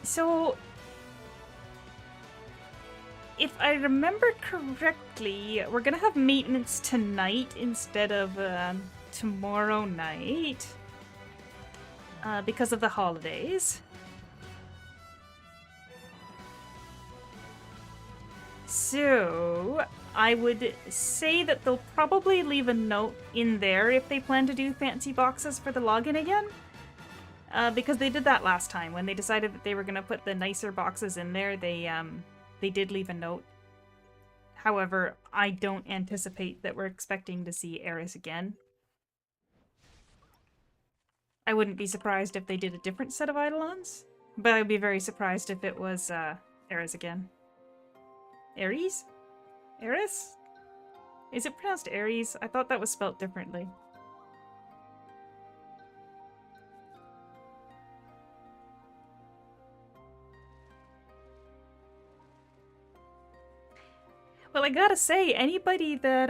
So, if I remember correctly, we're gonna have maintenance tonight instead of tomorrow night because of the holidays. So, I would say that they'll probably leave a note in there if they plan to do fancy boxes for the login again. Because they did that last time. When they decided that they were going to put the nicer boxes in there, they did leave a note. However, I don't anticipate that we're expecting to see Eris again. I wouldn't be surprised if they did a different set of Eidolons, but I'd be very surprised if it was Eris again. Ares? Eris? Is it pronounced Ares? I thought that was spelt differently. Well, I gotta say, anybody that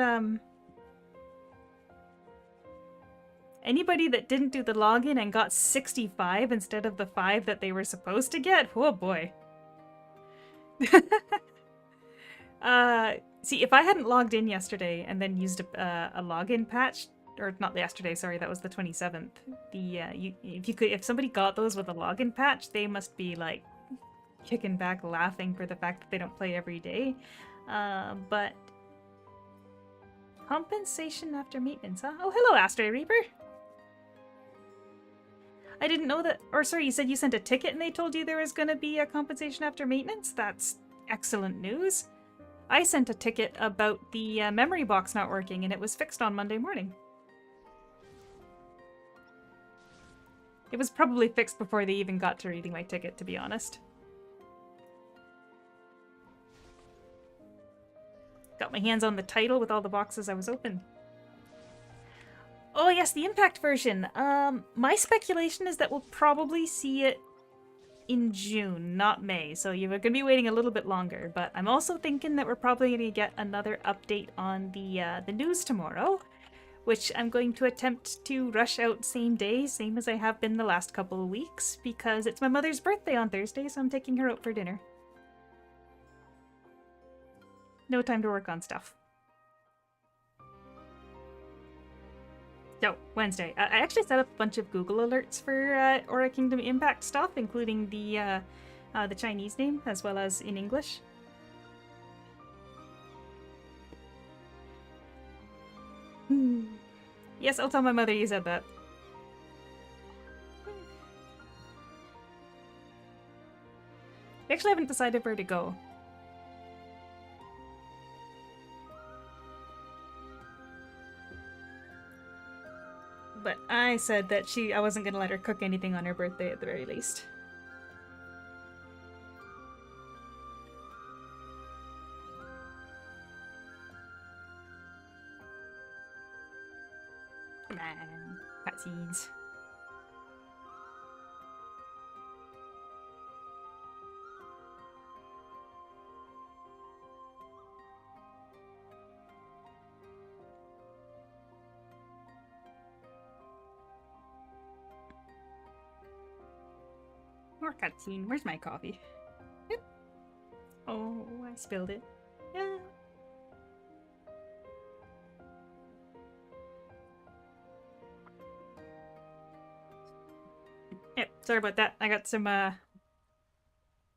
didn't do the login and got 65 instead of the 5 that they were supposed to get, oh boy. See, if I hadn't logged in yesterday and then used a login patch, or not yesterday, sorry, that was the 27th. If somebody got those with a login patch, they must be like kicking back laughing for the fact that they don't play every day. But compensation after maintenance, huh? Oh, hello, Astray Reaper. I didn't know that, or sorry, you said you sent a ticket and they told you there was going to be a compensation after maintenance? That's excellent news. I sent a ticket about the memory box not working and it was fixed on Monday morning. It was probably fixed before they even got to reading my ticket, to be honest. Got my hands on the title with all the boxes I was open. Oh yes, the Impact version. My speculation is that we'll probably see it in June, not May, so you're going to be waiting a little bit longer, but I'm also thinking that we're probably going to get another update on the news tomorrow, which I'm going to attempt to rush out same day, same as I have been the last couple of weeks, because it's my mother's birthday on Thursday, so I'm taking her out for dinner. No time to work on stuff. So, Wednesday. I actually set up a bunch of Google alerts for Aura Kingdom Impact stuff, including the Chinese name, as well as in English. Yes, I'll tell my mother you said that. We actually haven't decided where to go. But I said that I wasn't going to let her cook anything on her birthday at the very least. Come on, cutscenes. More cutscene. Where's my coffee? Yep. Oh, I spilled it. Yeah. Yep, sorry about that. I got some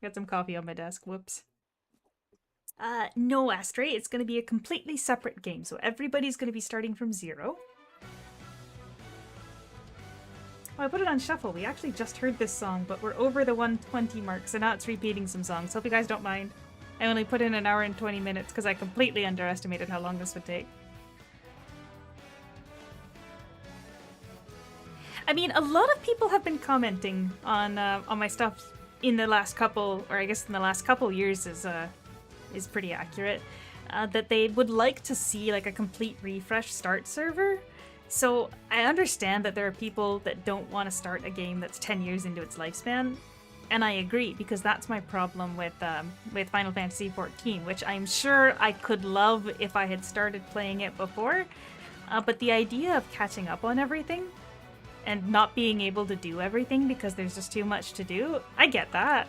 Got some coffee on my desk. Whoops. No, Astray, it's going to be a completely separate game, so everybody's going to be starting from 0. Oh, I put it on shuffle. We actually just heard this song, but we're over the 120 mark, so now it's repeating some songs. Hope you guys don't mind. I only put in 1 hour and 20 minutes because I completely underestimated how long this would take. I mean, a lot of people have been commenting on my stuff in the last couple, or I guess in the last couple years is pretty accurate, that they would like to see like a complete refresh start server. So I understand that there are people that don't want to start a game that's 10 years into its lifespan, and I agree, because that's my problem with Final Fantasy XIV, which I'm sure I could love if I had started playing it before, but the idea of catching up on everything and not being able to do everything because there's just too much to do, I get that.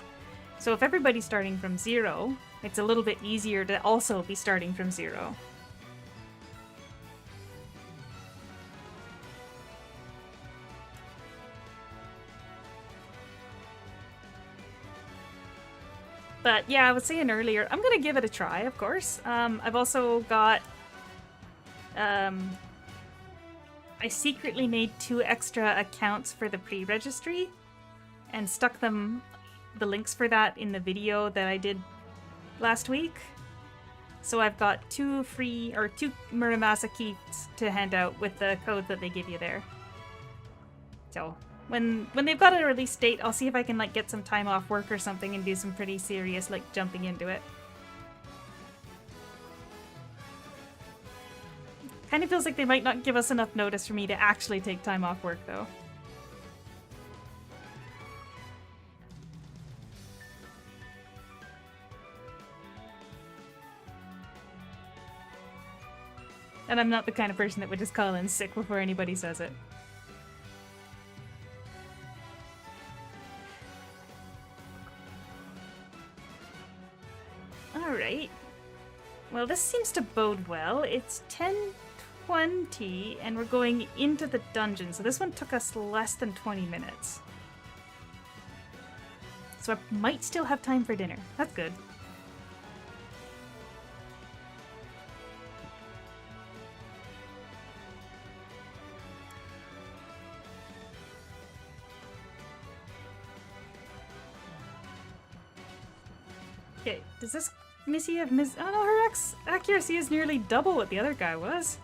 So if everybody's starting from 0, it's a little bit easier to also be starting from 0. But yeah, I was saying earlier, I'm gonna give it a try, of course. I've also got... I secretly made 2 extra accounts for the pre-registry and stuck the links for that in the video that I did last week. So I've got 2 Muramasa keys to hand out with the code that they give you there. So when they've got a release date, I'll see if I can like get some time off work or something and do some pretty serious like jumping into it. Kind of feels like they might not give us enough notice for me to actually take time off work, though. And I'm not the kind of person that would just call in sick before anybody says it. Alright. Well, this seems to bode well. It's 10:20, and we're going into the dungeon, so this one took us less than 20 minutes. So I might still have time for dinner. That's good. Okay, does this Missy have oh no, her accuracy is nearly double what the other guy was.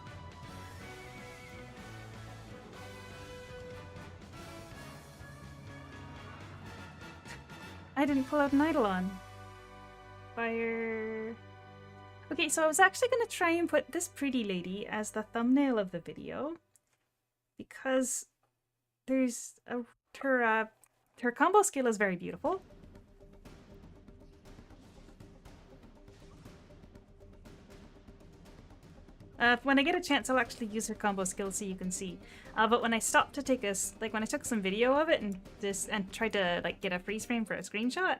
I didn't pull out an Eidolon. Fire. Okay, so I was actually going to try and put this pretty lady as the thumbnail of the video, because there's her combo skill is very beautiful. When I get a chance, I'll actually use her combo skill so you can see. But when I stopped to take when I took some video of it and tried to like get a freeze frame for a screenshot,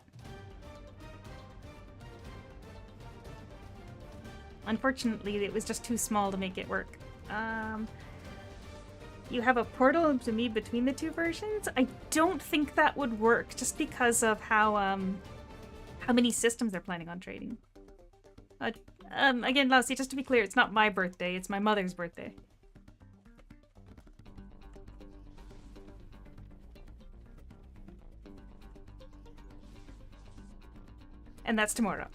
unfortunately it was just too small to make it work. You have a portal to me between the 2 versions? I don't think that would work, just because of how many systems they're planning on trading. Again, Lousy, just to be clear, it's not my birthday, it's my mother's birthday. And that's tomorrow.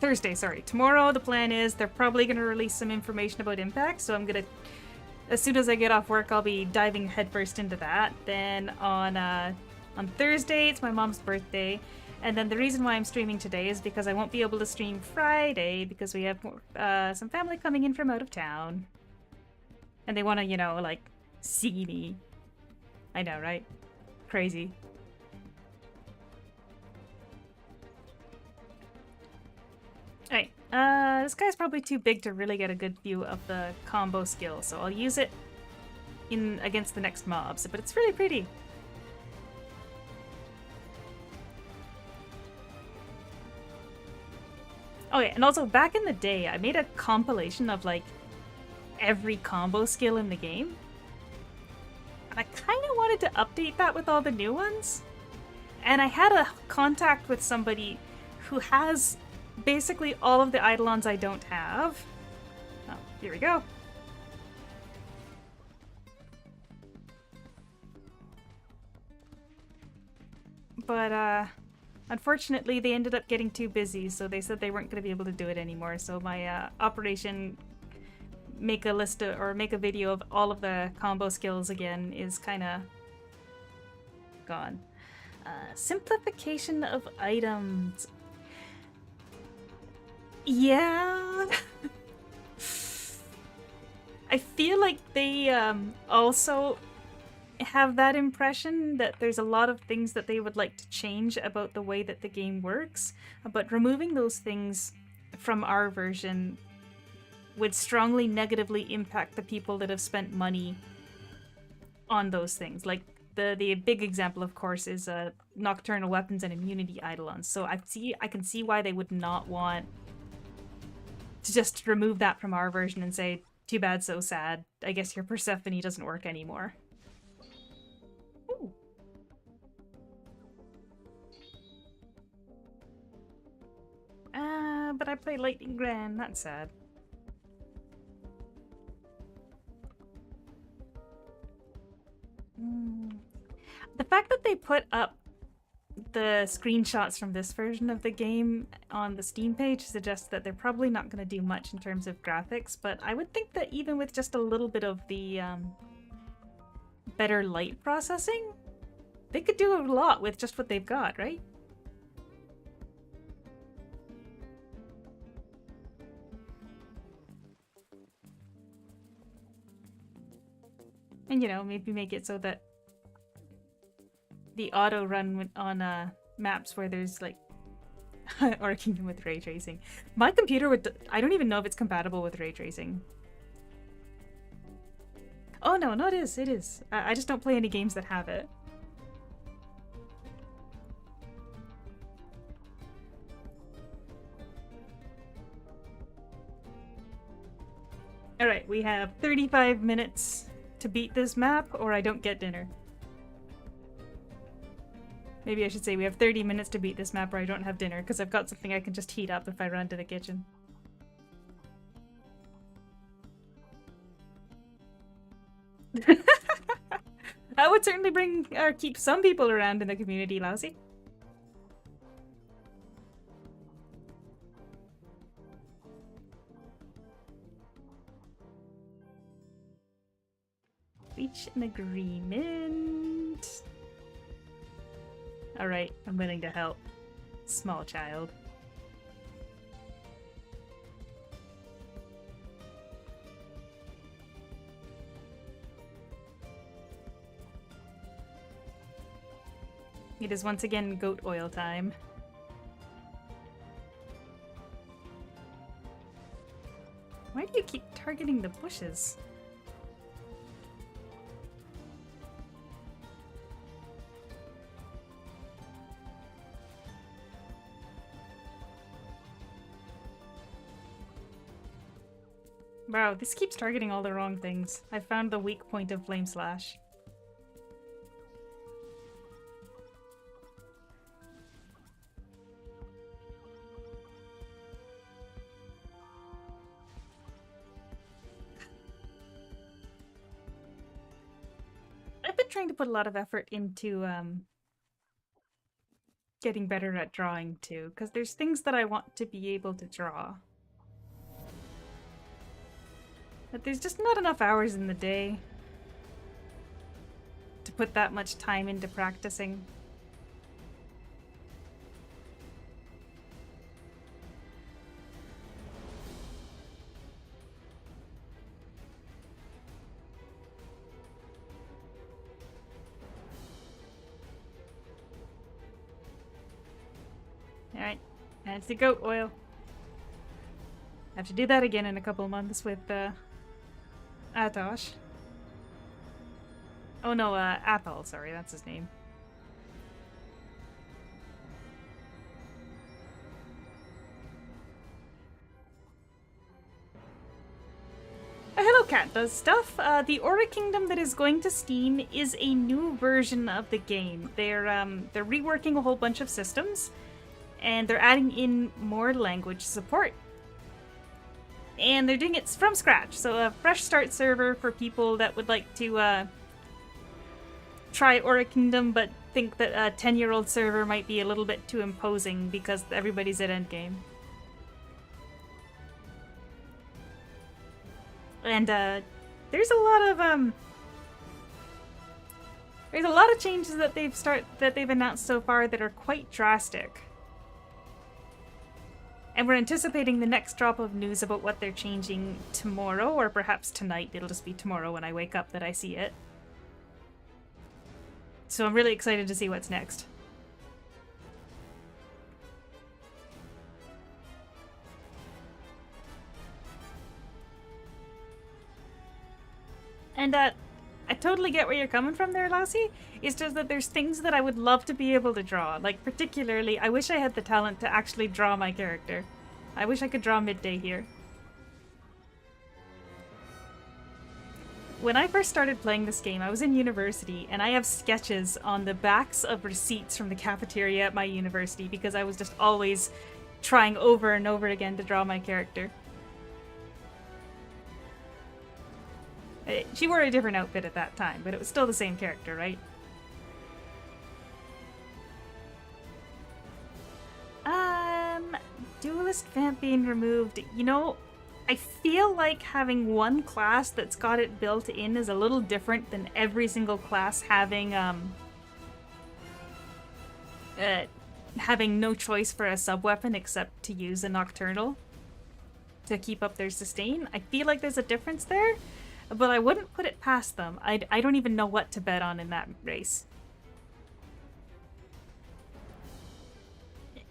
Thursday, sorry. Tomorrow, the plan is they're probably going to release some information about Impact, so I'm going to... As soon as I get off work, I'll be diving headfirst into that. Then on Thursday, it's my mom's birthday. And then the reason why I'm streaming today is because I won't be able to stream Friday because we have some family coming in from out of town. And they want to, you know, like, see me. I know, right? Crazy. Alright, this guy's probably too big to really get a good view of the combo skill, so I'll use it against the next mobs, but it's really pretty. Oh yeah, and also back in the day, I made a compilation of like every combo skill in the game. And I kind of wanted to update that with all the new ones. And I had a contact with somebody who has basically all of the eidolons I don't have. Oh, here we go. But, unfortunately, they ended up getting too busy, so they said they weren't going to be able to do it anymore. So my operation make a list of, or make a video of all of the combo skills again is kind of gone. Simplification of items. Yeah. I feel like they also have that impression that there's a lot of things that they would like to change about the way that the game works, but removing those things from our version would strongly negatively impact the people that have spent money on those things. Like the big example, of course, is nocturnal weapons and immunity eidolons. So I can see why they would not want to just remove that from our version and say, too bad, so sad. I guess your Persephone doesn't work anymore. Ooh. But I play Lightning Grand. That's sad. The fact that they put up the screenshots from this version of the game on the Steam page suggests that they're probably not going to do much in terms of graphics, but I would think that even with just a little bit of the better light processing, they could do a lot with just what they've got, right? And, you know, maybe make it so that the auto run on maps where there's like or a kingdom with ray tracing. My computer would I don't even know if it's compatible with ray tracing. Oh no, it is. I just don't play any games that have it. Alright, we have 35 minutes to beat this map or I don't get dinner. Maybe I should say we have 30 minutes to beat this map or I don't have dinner, because I've got something I can just heat up if I run to the kitchen. That would certainly bring or keep some people around in the community, Lousy. Reach an agreement. Alright, I'm willing to help. Small child. It is once again goat oil time. Why do you keep targeting the bushes? Wow, this keeps targeting all the wrong things. I found the weak point of Flame Slash. I've been trying to put a lot of effort into getting better at drawing too, because there's things that I want to be able to draw. But there's just not enough hours in the day to put that much time into practicing. Alright, that's the goat oil. I have to do that again in a couple of months with Atosh. Oh no, Athol, sorry, that's his name. Oh, hello, cat. does stuff. The Aura Kingdom that is going to Steam is a new version of the game. They're reworking a whole bunch of systems, and they're adding in more language support. And they're doing it from scratch, so a fresh start server for people that would like to try Aura Kingdom but think that a 10-year-old server might be a little bit too imposing because everybody's at endgame. And there's a lot of changes that they've announced so far that are quite drastic. And we're anticipating the next drop of news about what they're changing tomorrow, or perhaps tonight. It'll just be tomorrow when I wake up that I see it. So I'm really excited to see what's next. And I totally get where you're coming from there, Lassie. It's just that there's things that I would love to be able to draw. Like, particularly, I wish I had the talent to actually draw my character. I wish I could draw Midday here. When I first started playing this game, I was in university, and I have sketches on the backs of receipts from the cafeteria at my university because I was just always trying over and over again to draw my character. She wore a different outfit at that time, but it was still the same character, right? Duelist Vamp being removed. You know, I feel like having one class that's got it built in is a little different than every single class having no choice for a sub-weapon except to use a Nocturnal to keep up their sustain. I feel like there's a difference there. But I wouldn't put it past them. I don't even know what to bet on in that race.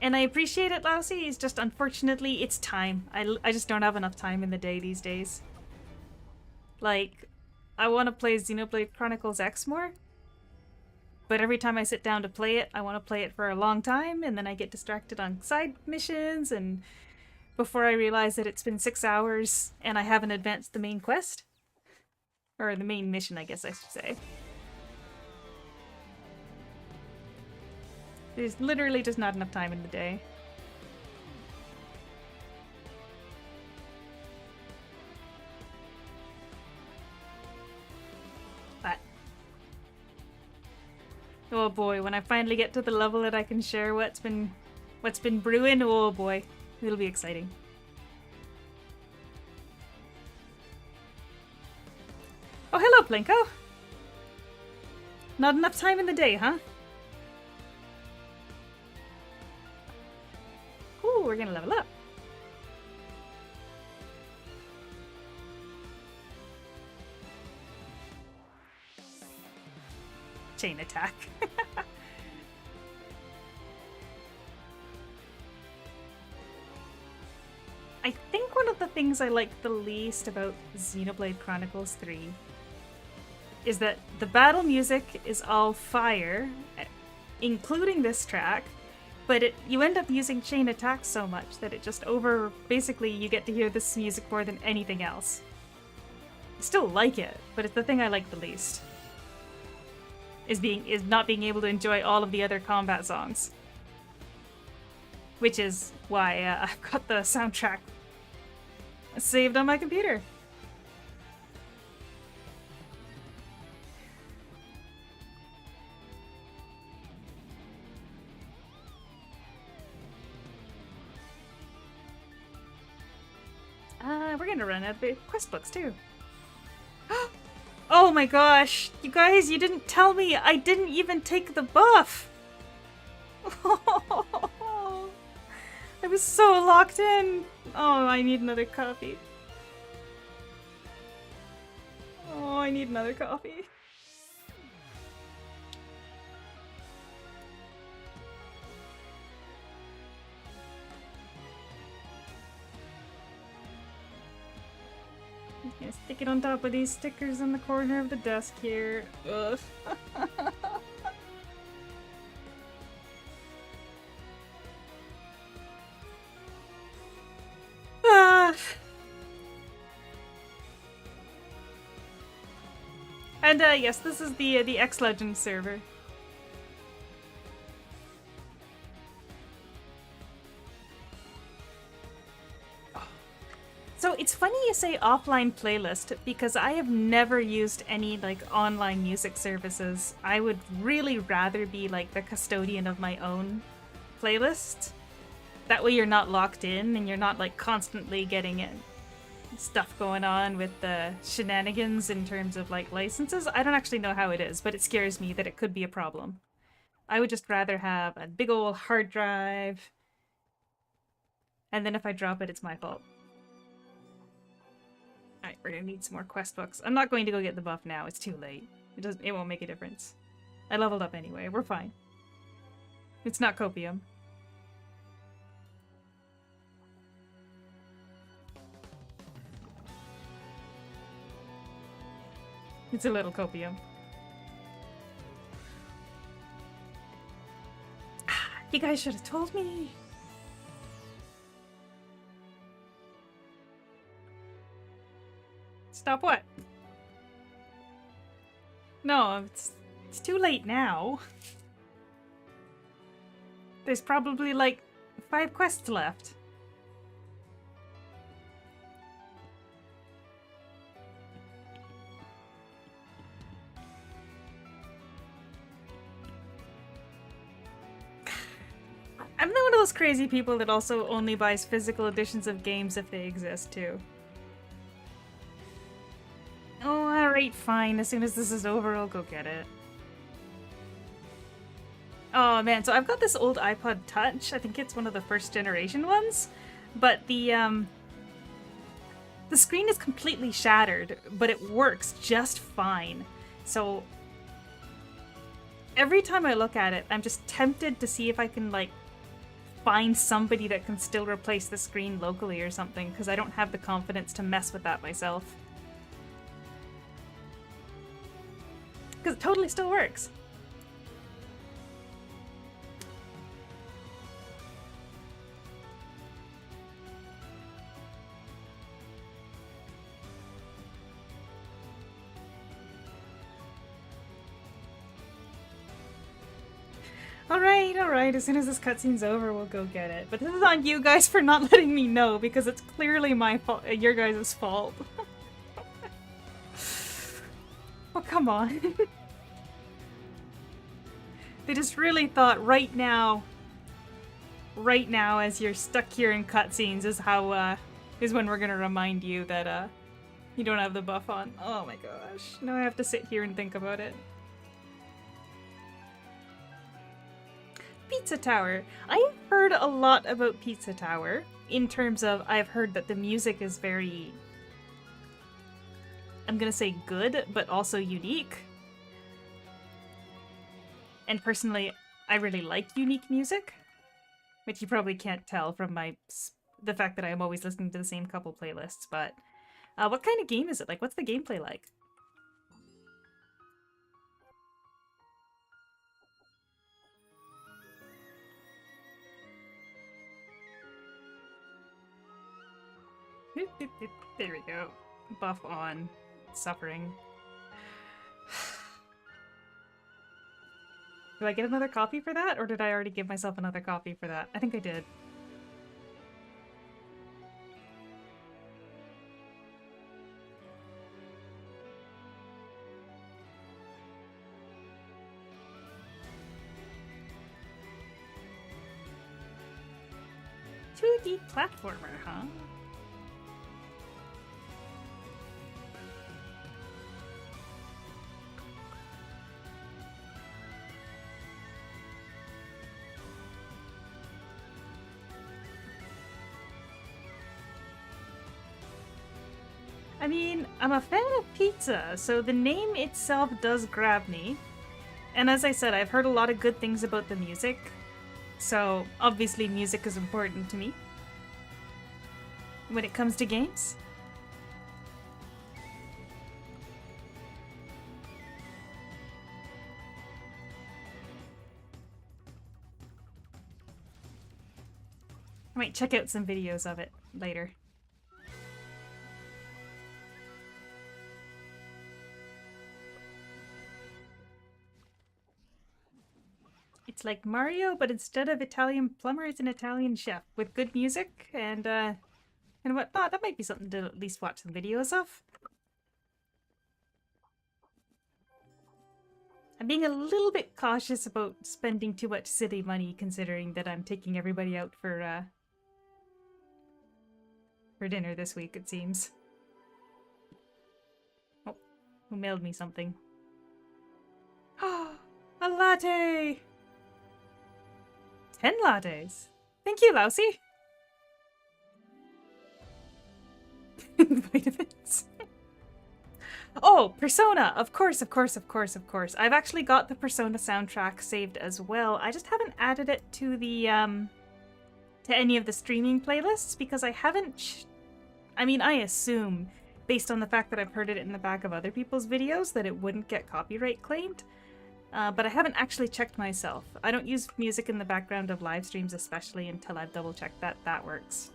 And I appreciate it, Lousy. It's just, unfortunately, it's time. I just don't have enough time in the day these days. Like, I want to play Xenoblade Chronicles X more. But every time I sit down to play it, I want to play it for a long time. And then I get distracted on side missions. And before I realize that it's been 6 hours and I haven't advanced the main quest. Or the main mission, I guess I should say. There's literally just not enough time in the day. But oh boy, when I finally get to the level that I can share what's been brewing, oh boy, it'll be exciting. Oh, hello, Plinko! Not enough time in the day, huh? Ooh, we're gonna level up. Chain attack. I think one of the things I like the least about Xenoblade Chronicles 3 is that the battle music is all fire, including this track, but you end up using chain attacks so much that it just basically you get to hear this music more than anything else. I still like it, but it's the thing I like the least. Is not being able to enjoy all of the other combat songs. Which is why I've got the soundtrack saved on my computer. We're gonna run out of quest books too. Oh my gosh! You guys, you didn't tell me I didn't even take the buff! I was so locked in! Oh, I need another coffee. Oh, I need another coffee. I'm gonna stick it on top of these stickers in the corner of the desk here. Ugh. And yes, this is the X Legends server. So it's funny you say offline playlist because I have never used any like online music services. I would really rather be like the custodian of my own playlist. That way you're not locked in and you're not like constantly getting it. Stuff going on with the shenanigans in terms of like licenses. I don't actually know how it is, but it scares me that it could be a problem. I would just rather have a big old hard drive, and then if I drop it, it's my fault. Alright, we're gonna need some more quest books. I'm not going to go get the buff now, it's too late. It won't make a difference. I leveled up anyway, we're fine. It's not copium. It's a little copium. You guys should have told me. Stop what? No, it's too late now. There's probably like 5 quests left. I'm not one of those crazy people that also only buys physical editions of games if they exist, too. Oh, alright, fine. As soon as this is over, I'll go get it. Oh, man, so I've got this old iPod Touch. I think it's one of the first generation ones. But the screen is completely shattered, but it works just fine. So every time I look at it, I'm just tempted to see if I can, like, find somebody that can still replace the screen locally or something, because I don't have the confidence to mess with that myself. Because it totally still works. Alright, as soon as this cutscene's over, we'll go get it. But this is on you guys for not letting me know, because it's clearly my fault, your guys' fault. Oh, come on. They just really thought right now, as you're stuck here in cutscenes, is how, is when we're gonna remind you that, you don't have the buff on. Oh my gosh. Now I have to sit here and think about it. Pizza Tower. I've heard a lot about Pizza Tower in terms of I've heard that the music is very, I'm gonna say good, but also unique. And personally, I really like unique music, which you probably can't tell from the fact that I'm always listening to the same couple playlists, but what kind of game is it? Like, what's the gameplay like? There we go. Buff on. Suffering. Do I get another copy for that, or did I already give myself another copy for that? I think I did. D platformer, huh? I mean, I'm a fan of pizza, so the name itself does grab me. And as I said, I've heard a lot of good things about the music, so obviously music is important to me when it comes to games. I might check out some videos of it later. It's like Mario, but instead of Italian plumber, it's an Italian chef with good music and whatnot. That might be something to at least watch some videos of. I'm being a little bit cautious about spending too much silly money, considering that I'm taking everybody out for dinner this week, it seems. Oh, who mailed me something? Oh, a latte! 10 lattes. Thank you, Lousy. Vitamins. Oh, Persona! Of course, of course, of course, of course. I've actually got the Persona soundtrack saved as well. I just haven't added it to the, to any of the streaming playlists because I haven't... I mean, I assume, based on the fact that I've heard it in the back of other people's videos, that it wouldn't get copyright claimed. But I haven't actually checked myself. I don't use music in the background of live streams, especially until I've double-checked that that works.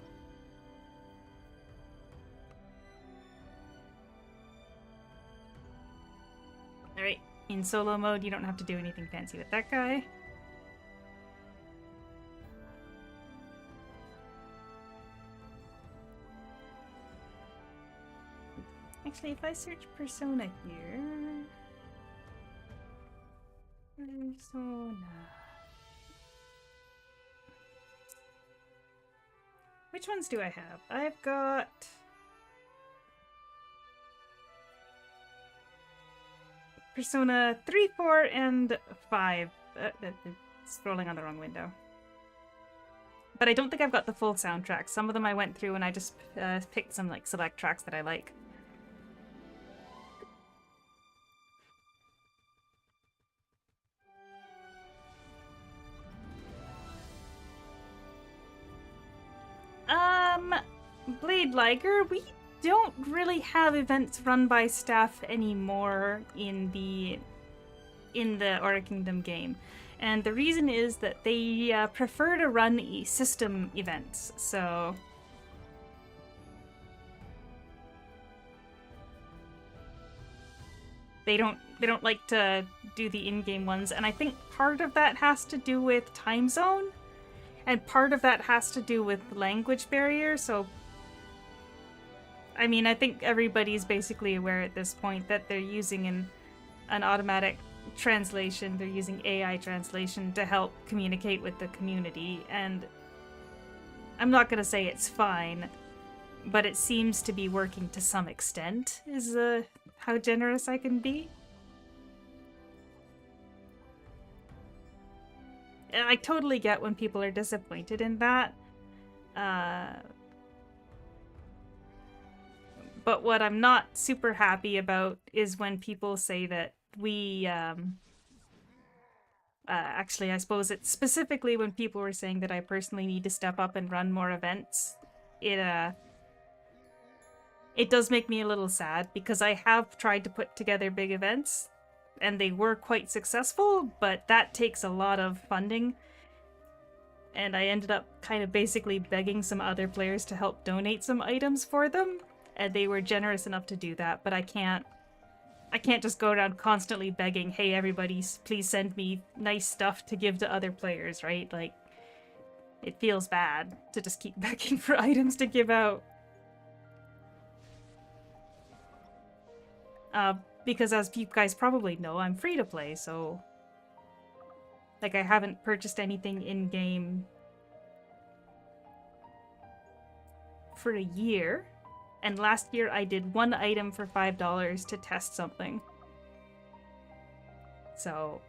Alright, in solo mode, you don't have to do anything fancy with that guy. Actually, if I search Persona here... Persona... Which ones do I have? I've got... Persona 3, 4, and 5. Scrolling on the wrong window. But I don't think I've got the full soundtrack. Some of them I went through and I just picked some like select tracks that I like. Blade Liger, we don't really have events run by staff anymore in the Aura Kingdom game. And the reason is that they prefer to run system events, so... They don't like to do the in-game ones, and I think part of that has to do with time zone, and part of that has to do with language barrier, so... I mean, I think everybody's basically aware at this point that they're using an automatic translation, they're using AI translation to help communicate with the community, and I'm not gonna say it's fine, but it seems to be working to some extent, is how generous I can be. And I totally get when people are disappointed in that. But what I'm not super happy about is when people say that we, actually, I suppose it's specifically when people were saying that I personally need to step up and run more events. It does make me a little sad because I have tried to put together big events and they were quite successful, but that takes a lot of funding. And I ended up kind of basically begging some other players to help donate some items for them. And they were generous enough to do that, but I can't just go around constantly begging, hey everybody, please send me nice stuff to give to other players, right? Like, it feels bad to just keep begging for items to give out. Because as you guys probably know, I'm free to play, so... Like, I haven't purchased anything in-game for a year. And last year I did one item for $5 to test something. So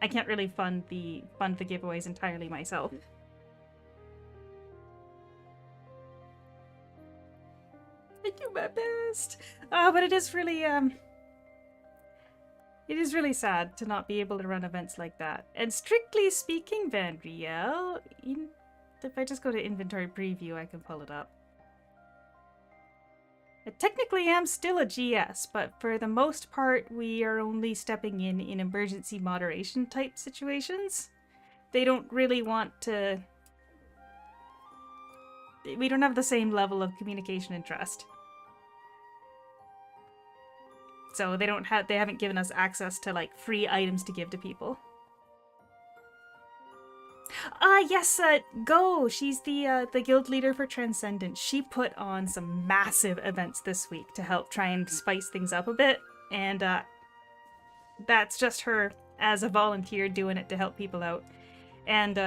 I can't really fund the giveaways entirely myself. I do my best. But it is really sad to not be able to run events like that. And strictly speaking, Van Riel, if I just go to inventory preview, I can pull it up. I technically am still a GS, but for the most part, we are only stepping in emergency moderation type situations. They don't really want to... We don't have the same level of communication and trust. So they haven't given us access to like free items to give to people. Yes, Go. She's the guild leader for Transcendent. She put on some massive events this week to help try and spice things up a bit, and that's just her as a volunteer doing it to help people out. And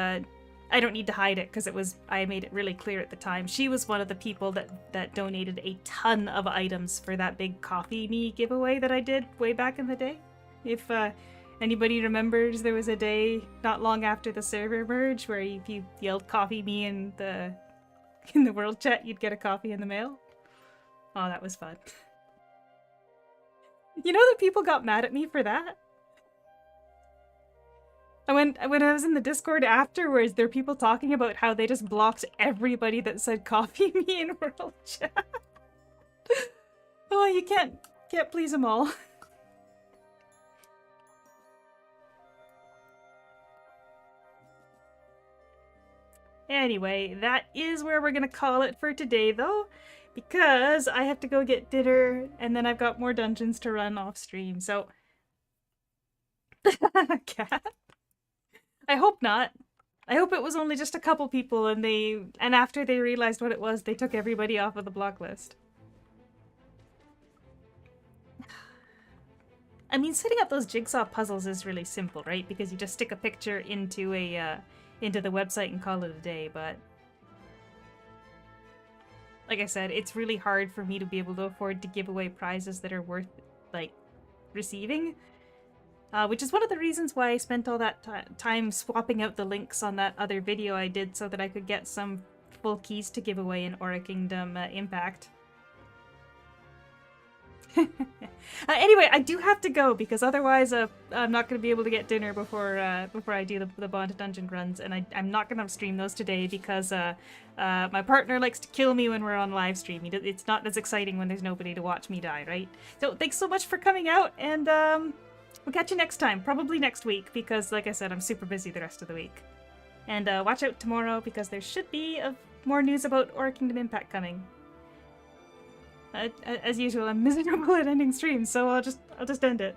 I don't need to hide it because I made it really clear at the time. She was one of the people that donated a ton of items for that big Coffee Me giveaway that I did way back in the day. If anybody remembers, there was a day not long after the server merge where if you yelled "Coffee Me" in the world chat, you'd get a coffee in the mail. Oh, that was fun. You know that people got mad at me for that? When I was in the Discord afterwards, there were people talking about how they just blocked everybody that said "Coffee Me" in world chat. Oh, you can't please them all. Anyway, that is where we're gonna call it for today, though, because I have to go get dinner, and then I've got more dungeons to run off stream, so... Cat? I hope not. I hope it was only just a couple people, and after they realized what it was, they took everybody off of the block list. I mean, setting up those jigsaw puzzles is really simple, right? Because you just stick a picture into the website and call it a day, but like I said, it's really hard for me to be able to afford to give away prizes that are worth, like, receiving. Which is one of the reasons why I spent all that time swapping out the links on that other video I did so that I could get some full keys to give away in Aura Kingdom Impact. Anyway, I do have to go because otherwise I'm not going to be able to get dinner before I do the Bond Dungeon runs, and I'm not going to stream those today because my partner likes to kill me when we're on live stream. It's not as exciting when there's nobody to watch me die, right? So thanks so much for coming out, and we'll catch you next time, probably next week, because like I said, I'm super busy the rest of the week. And watch out tomorrow because there should be more news about Aura Kingdom Impact coming. As usual, I'm miserable at ending streams, so I'll just end it.